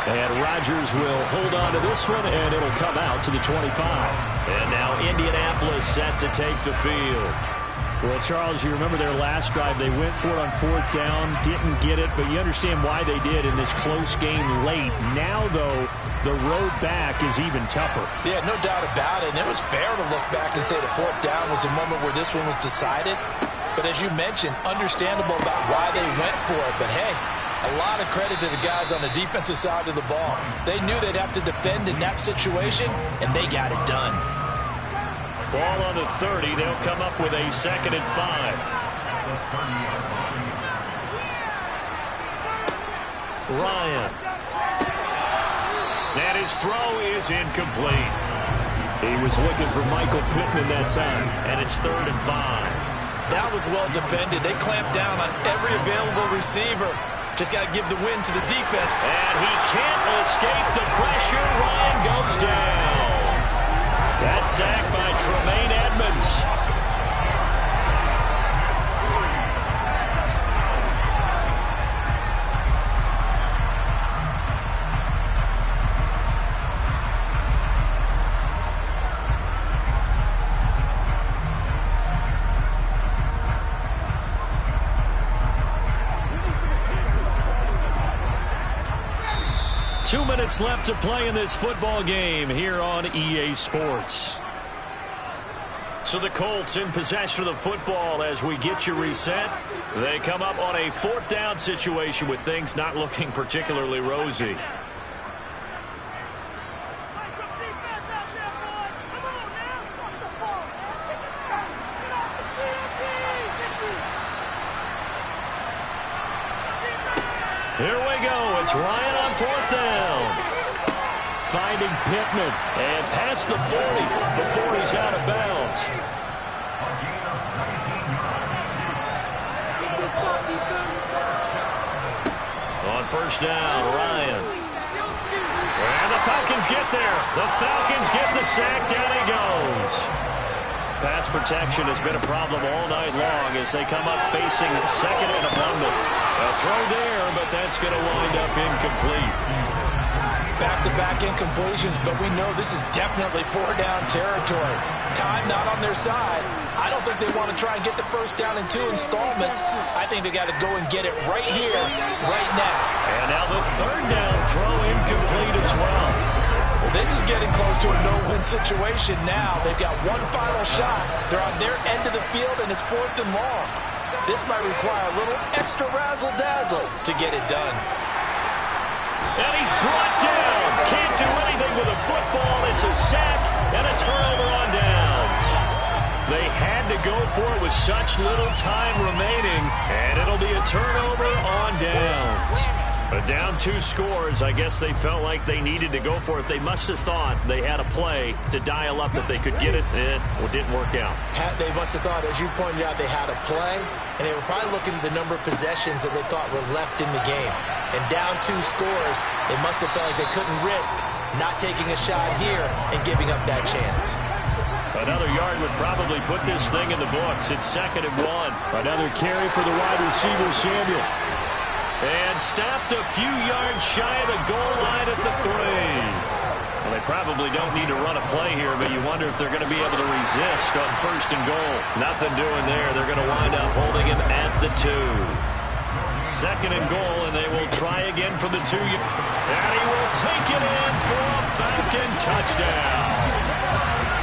And Rodgers will hold on to this one, and it'll come out to the 25. And now Indianapolis set to take the field. Well, Charles, you remember their last drive. They went for it on 4th down, didn't get it, but you understand why they did in this close game late. Now, though, the road back is even tougher. Yeah, no doubt about it. And it was fair to look back and say the 4th down was a moment where this one was decided. But as you mentioned, understandable about why they went for it. But, hey, a lot of credit to the guys on the defensive side of the ball. They knew they'd have to defend in that situation, and they got it done. Ball on the 30. They'll come up with a 2nd and 5. Ryan. And his throw is incomplete. He was looking for Michael Pittman that time. And it's 3rd and 5. That was well defended. They clamped down on every available receiver. Just got to give the win to the defense. And he can't escape the pressure. Ryan goes down. 2 minutes left to play in this football game here on EA Sports. So the Colts in possession of the football as we get you reset. They come up on a 4th down situation with things not looking particularly rosy. Here we go. It's Ryan on 4th down. Finding Pittman. And past the 40 before he's out of bounds. On 1st down, Ryan. And the Falcons get there. The Falcons get the sack. Down he goes. Pass protection has been a problem all night long as they come up facing 2nd and abundant. A throw there, but that's going to wind up incomplete. Back-to-back incompletions, but we know this is definitely 4-down territory. Time not on their side. I don't think they want to try and get the 1st down in 2 installments. I think they got to go and get it right here, right now. And now the 3rd down throw incomplete as well. Well, this is getting close to a no-win situation now. They've got one final shot. They're on their end of the field, and it's 4th and long. This might require a little extra razzle-dazzle to get it done. And he's brought down. Can't do anything with a football. It's a sack and a turnover on downs. They had to go for it with such little time remaining, and it'll be a turnover on downs. But down 2 scores, I guess they felt like they needed to go for it. They must have thought they had a play to dial up that they could get it. It didn't work out. They must have thought, as you pointed out, they had a play, and they were probably looking at the number of possessions that they thought were left in the game. And down 2 scores, they must have felt like they couldn't risk not taking a shot here and giving up that chance. Another yard would probably put this thing in the books. It's 2nd and 1. Another carry for the wide receiver, Samuel. And stopped a few yards shy of the goal line at the 3. Well, they probably don't need to run a play here, but you wonder if they're going to be able to resist on 1st and goal. Nothing doing there. They're going to wind up holding him at the 2. 2nd and goal, and they will try again from the 2. And he will take it in for a Falcon touchdown.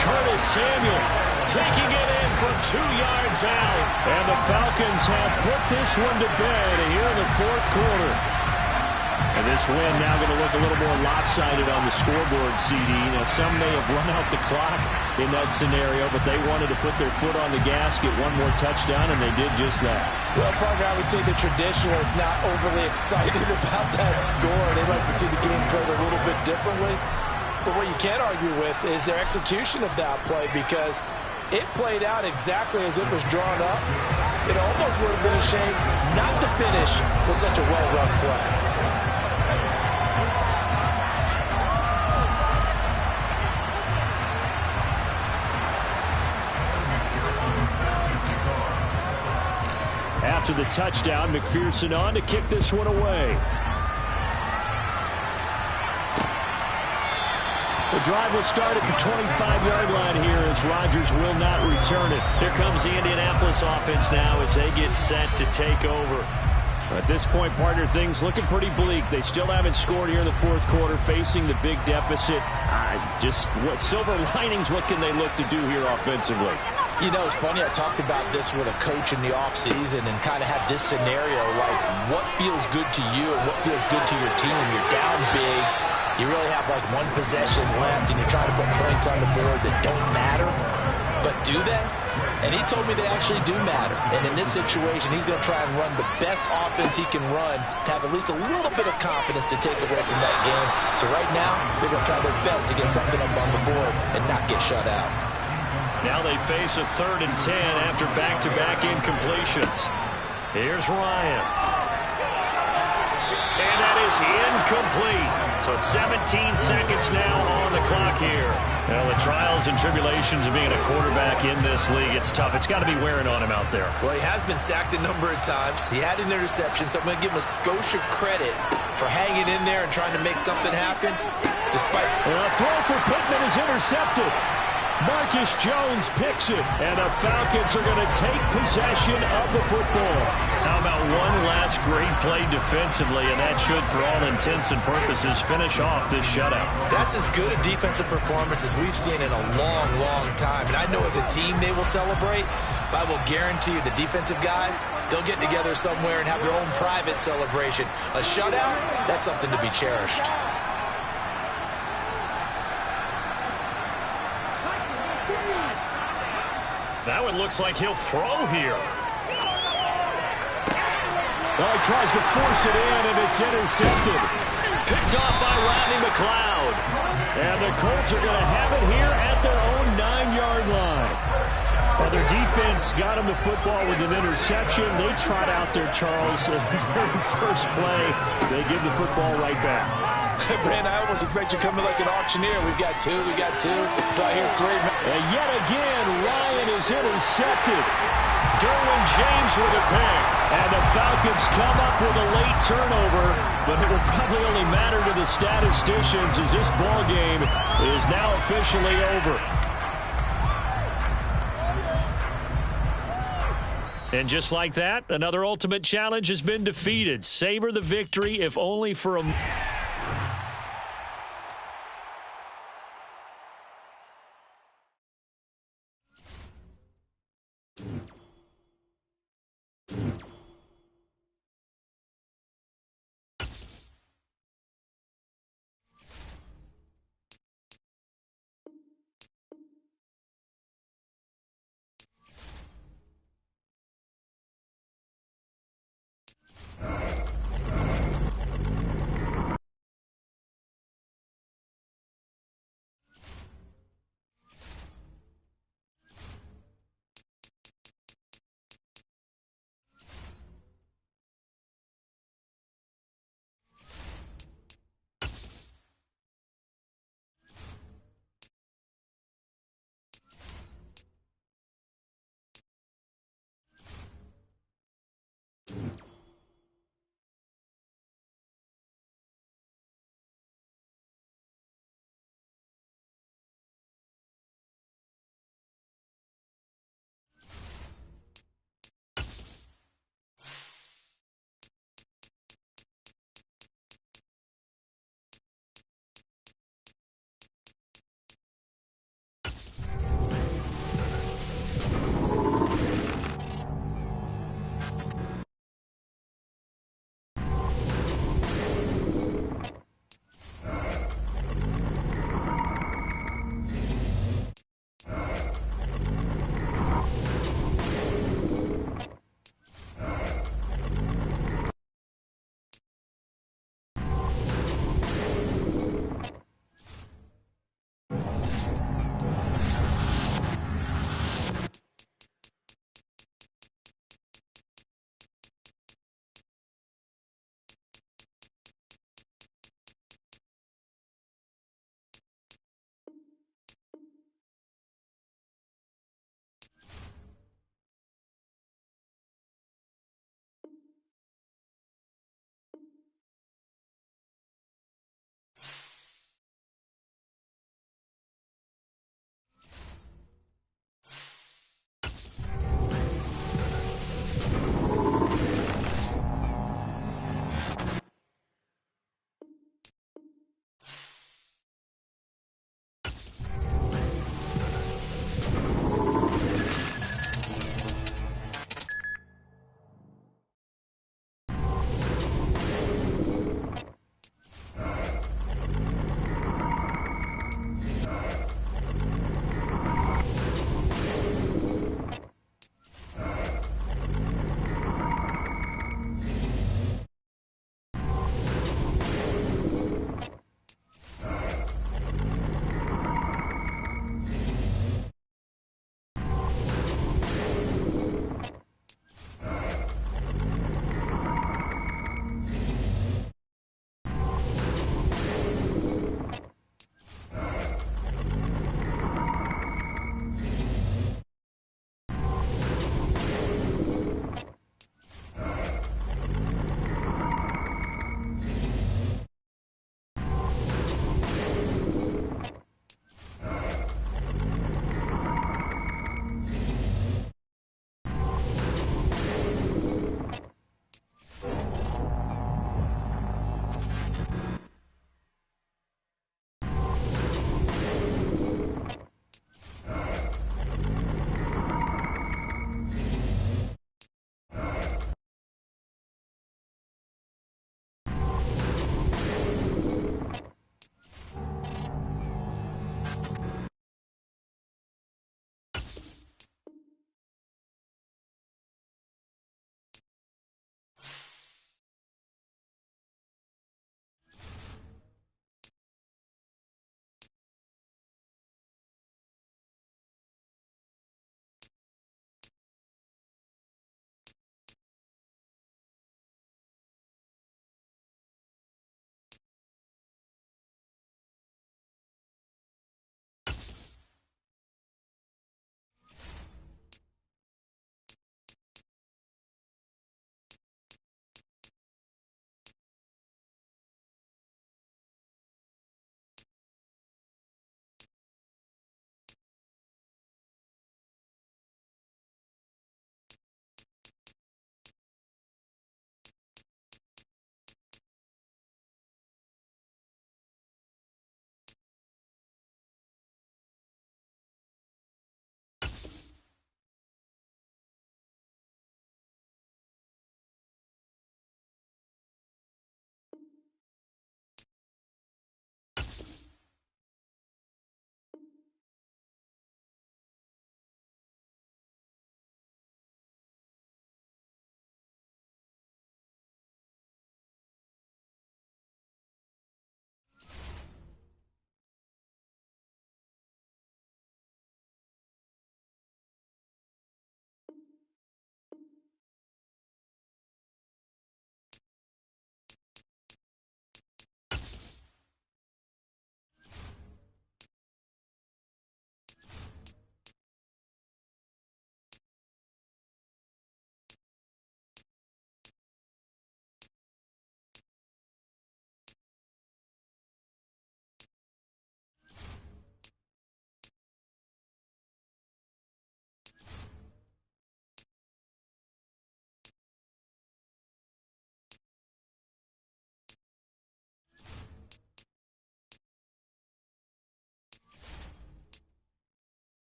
Curtis Samuel taking it in from 2 yards out. And the Falcons have put this one to bed here in the 4th quarter. And this win now going to look a little more lopsided on the scoreboard, CD. Now, some may have run out the clock in that scenario, but they wanted to put their foot on the gas, get one more touchdown, and they did just that. Well, partner, I would say the traditionalists not overly excited about that score. They'd like to see the game played a little bit differently. But what you can't argue with is their execution of that play, because it played out exactly as it was drawn up. It almost would have been a shame not to finish with such a well-run play. After the touchdown, McPherson on to kick this one away. The drive will start at the 25-yard line here as Rodgers will not return it. Here comes the Indianapolis offense now as they get set to take over. At this point, partner, things looking pretty bleak. They still haven't scored here in the 4th quarter, facing the big deficit. What silver linings, what can they look to do here offensively? You know, it's funny, I talked about this with a coach in the offseason and kind of had this scenario, like what feels good to you and what feels good to your team. You're down big. You really have like one possession left, and you're trying to put points on the board that don't matter. But do they? And he told me they actually do matter. And in this situation, he's going to try and run the best offense he can run to have at least a little bit of confidence to take away from that game. So right now, they're going to try their best to get something up on the board and not get shut out. Now they face a 3rd and 10 after back-to-back incompletions. Here's Ryan. And that is incomplete. So 17 seconds now on the clock here. Well, the trials and tribulations of being a quarterback in this league, it's tough. It's got to be wearing on him out there. Well, he has been sacked a number of times. He had an interception, so I'm going to give him a skosh of credit for hanging in there and trying to make something happen. Despite a throw for Pittman is intercepted. Marcus Jones picks it, and the Falcons are going to take possession of the football. How about one last great play defensively, and that should, for all intents and purposes, finish off this shutout. That's as good a defensive performance as we've seen in a long, long time. And I know as a team they will celebrate, but I will guarantee you the defensive guys, they'll get together somewhere and have their own private celebration. A shutout, that's something to be cherished. That one looks like he'll throw here. Well, he tries to force it in, and it's intercepted. Picked off by Rodney McLeod. And the Colts are going to have it here at their own 9-yard line. Well, their defense got them the football with an interception. They trot out there, Charles, in the very first play. They give the football right back. Brand, I almost expect you coming like an auctioneer. We've got two. Do I hear three? And yet again, Ryan is intercepted. Derwin James with a pick. And the Falcons come up with a late turnover, but it will probably only matter to the statisticians as this ball game is now officially over. And just like that, another Ultimate Challenge has been defeated. Savor the victory, if only for a...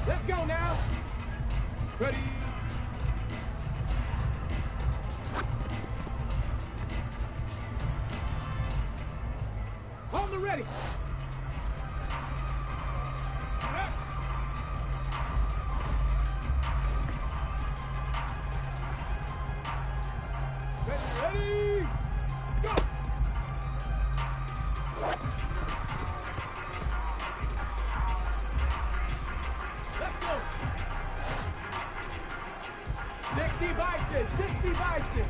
Let's go now. Ready. On the ready. Ready. Go. Let's go. 6 devices. 6 devices.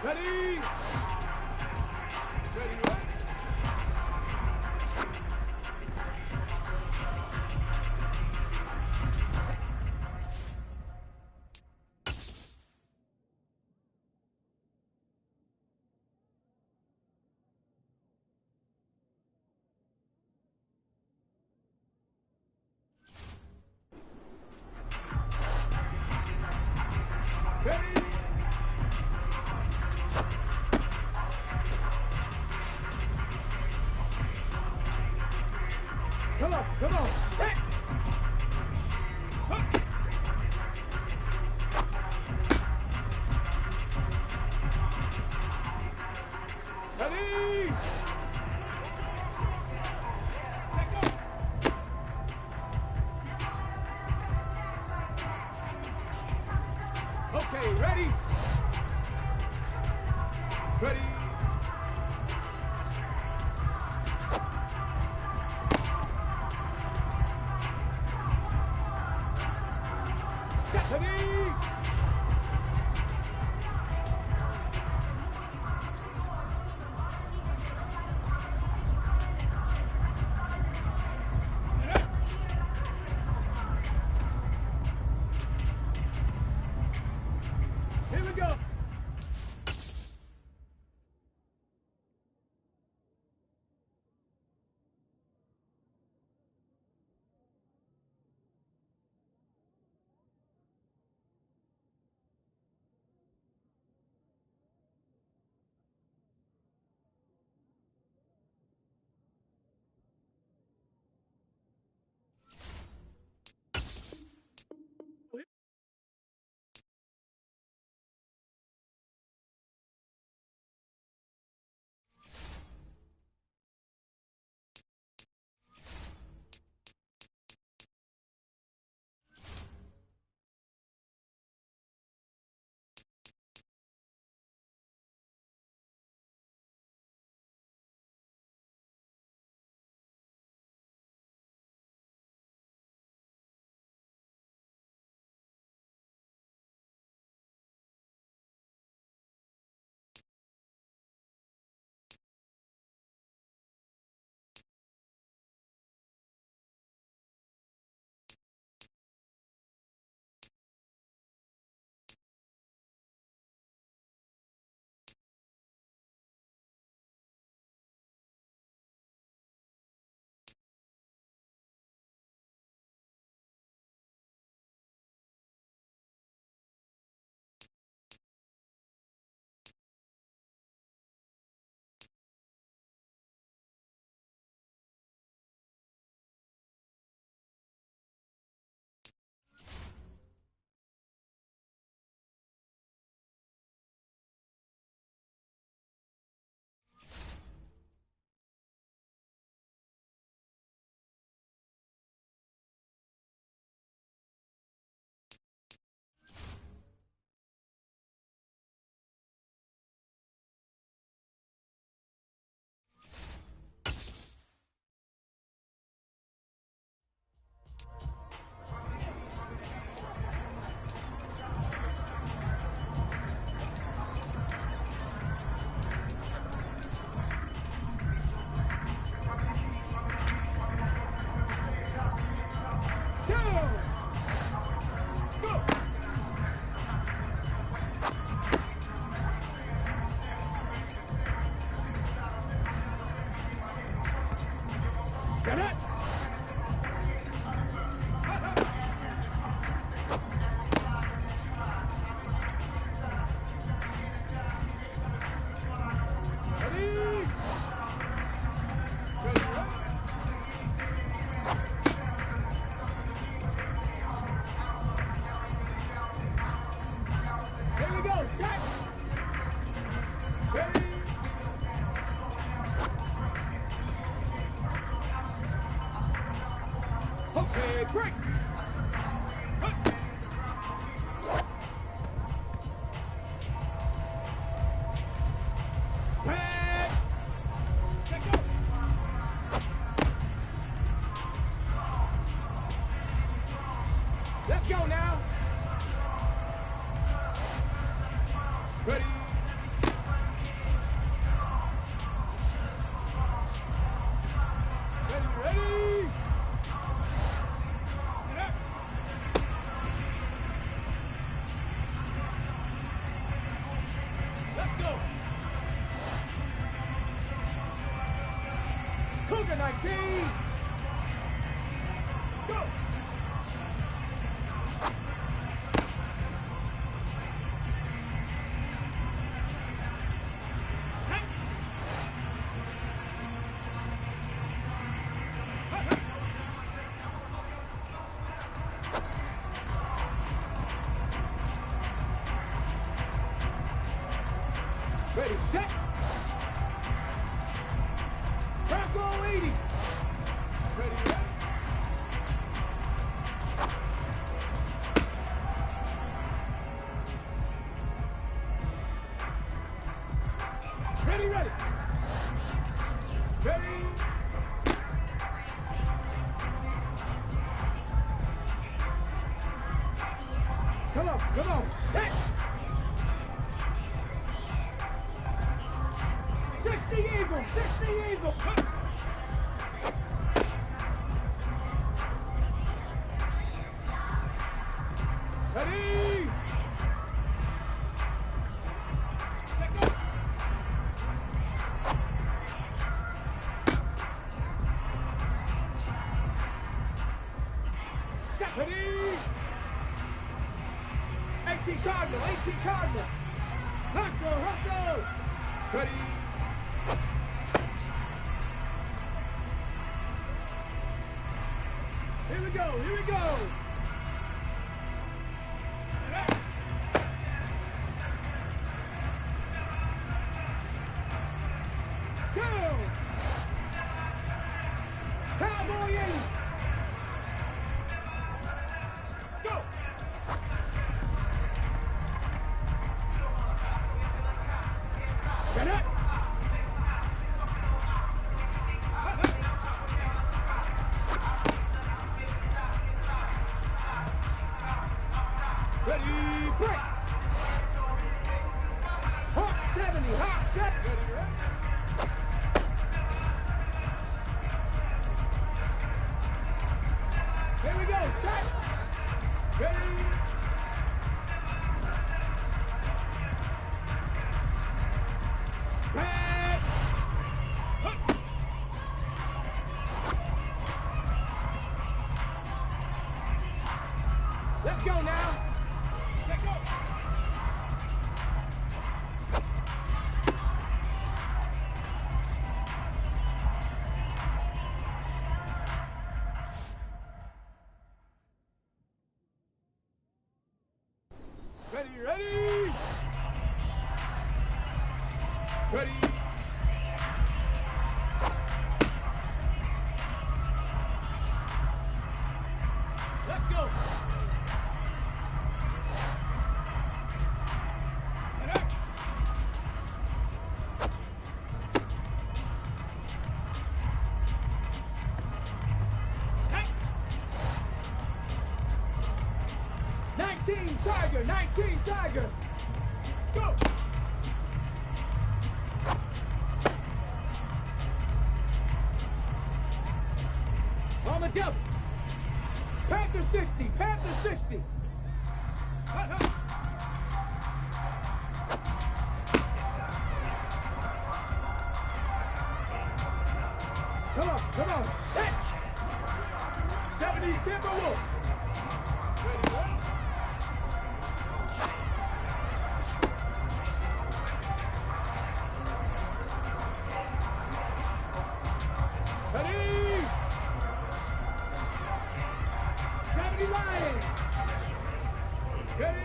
Ready. Ready. Ready. Come on, come on. Hey. Huh. Ready. Let go. Okay, ready? Ready? Ready? Here we go. Set. Ready. Okay, break. Back. Let go. Let's go now. Ready. Ready. Let's go. Cougar 19. Go. Ready, set. Bronco 80. Ready, ready. Ready, ready. Ready. Come on, come on. Set. 60 Eagle, 60 Eagle. Ready. Let go. Set. Ready. 18 Cardinal, 18 Cardinal. Hustle. Ready. Here we go. Go. Cowboy 80. Go. Get it. Ready, break! Hot 70, hot 70! Ready, ready? Here we go, set! Ready? Back! Let's go now! Let's go! Ready! Ready! Let's go! Tiger, 19 Tiger. Go. On the double. Panther 60, Panther 60. Come on. Set. 70 Timberwolf. Ready, ready. Ready! 70 Lions! Ready!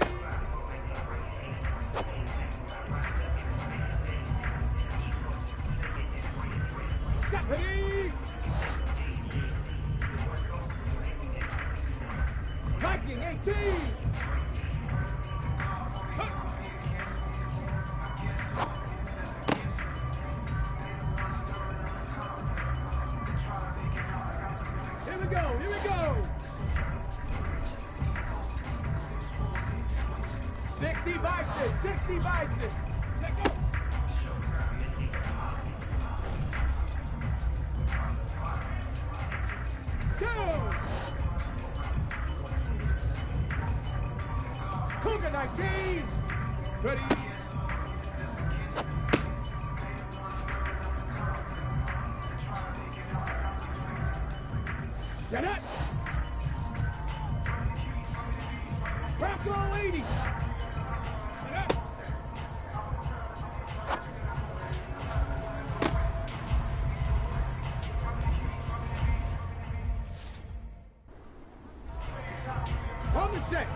60 Bison, 60 Bison. Let go. Cougar 19. Ready. Get it. Bravo 80. Get it. On the set.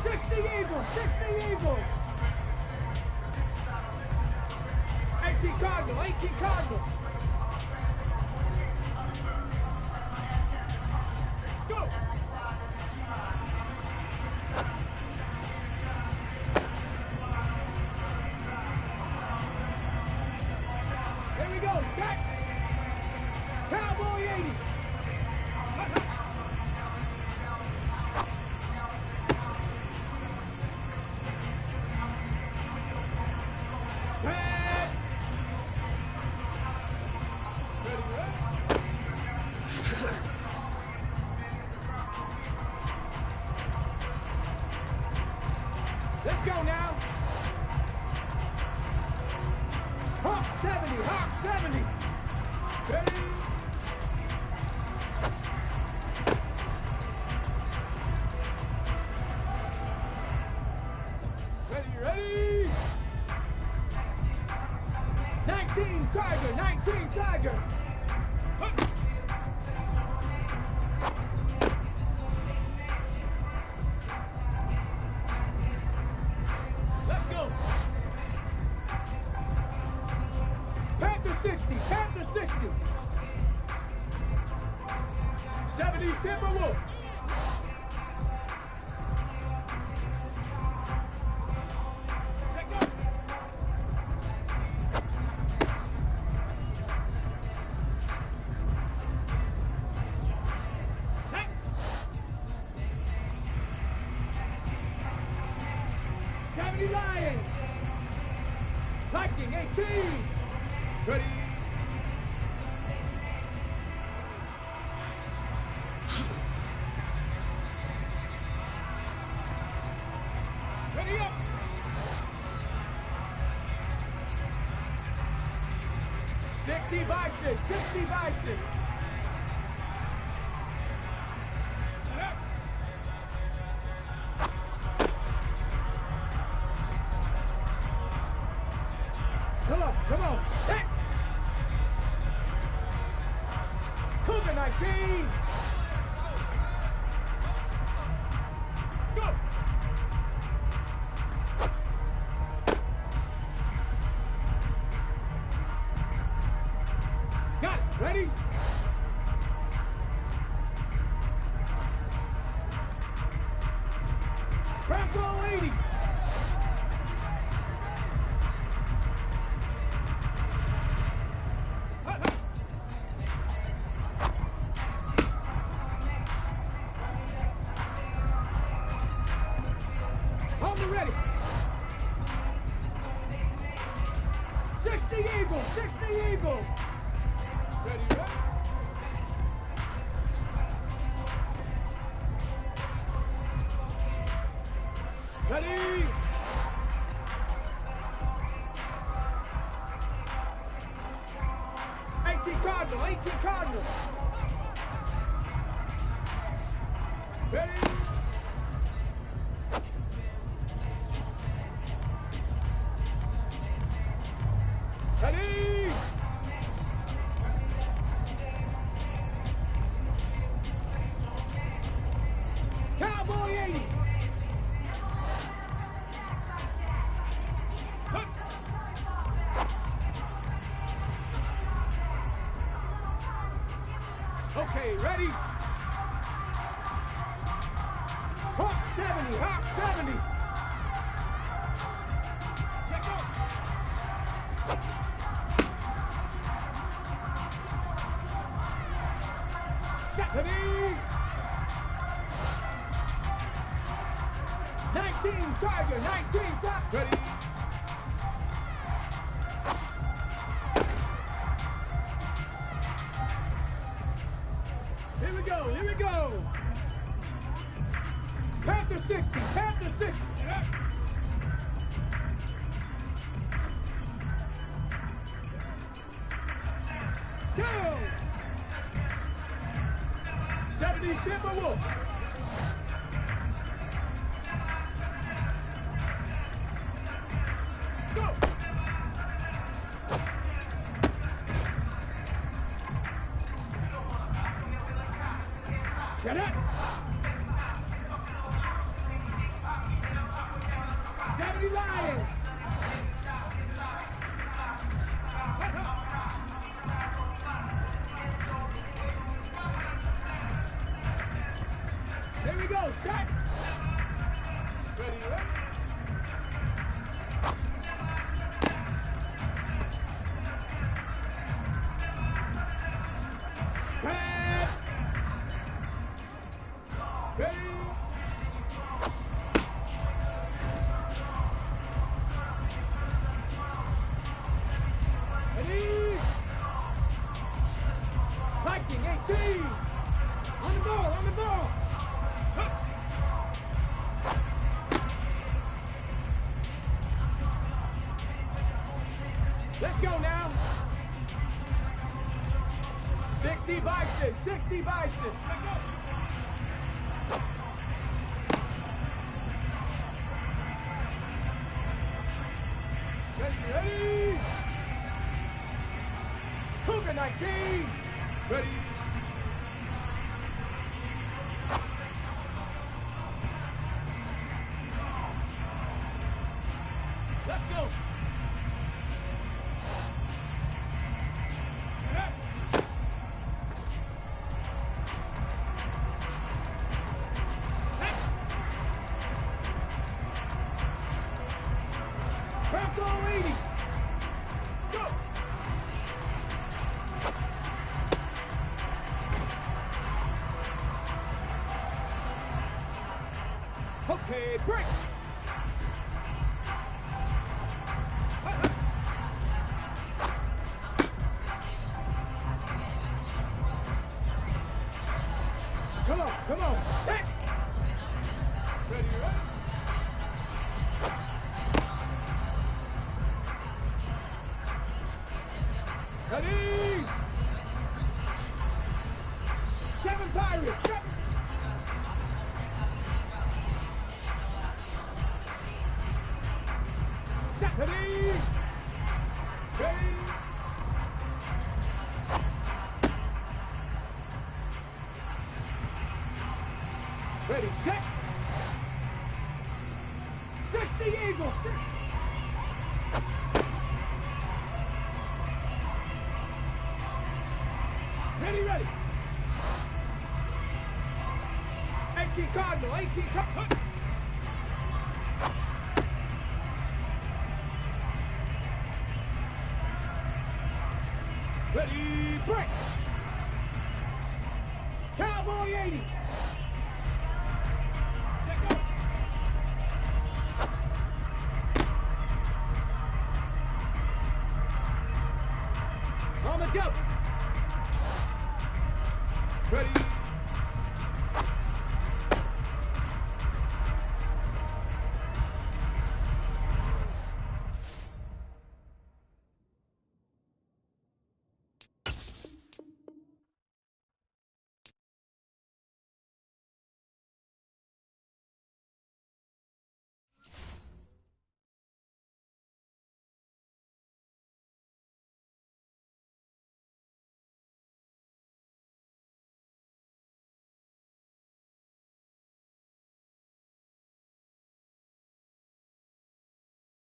60 Eagles, 60 Eagles. 18 Cardinal, 18 Cardinal. Go. Here we go, set. Cowboy 80. Let's go now. Hawk 70, Hawk 70. Ready? Ready? 19 Tiger, 19 Tiger. Let's go. Panther 60, Panther 60. 70 Timberwolves. Let go. Next. 70 Lions. Viking 18. Ready. Ready up. Sixty Bison, 60 Bison. Come on. Hey. Cougar 19. Go. Got it. Ready? Bravo 80. Ready. 60 Eagles, 60 Eagles. Ready, ready. Ready. Cardinal, 18 Cardinal. Ready. Ready! Cowboy 80! Okay, ready? Hawk 70, Hawk 70! Let go! Ready? 19, Tiger, 19, stop. Ready. Here we go, here we go. Panther 60, Panther 60. Go! 70 Timberwolf. Go! Get it! 70 Lions. Here we go, set! Ready, ready? Set! Ready? Ready? Viking 18! On the ball, on the ball! Let's go now. 60 Bison, 60 Bison. Let's go. Ready, ready. Cougar 19. Ready. Let's go. Press all 80. Go. Okay, break. Come on, come on. Hey. Ready, ready? Ready? 7 Pirates. 7. Ready? Ready? Ready, set. 60 Eagles. Ready, ready. 18 Cardinal, 18 Cardinal. Ready, break. Cowboy 80. Let go. On the go. Ready.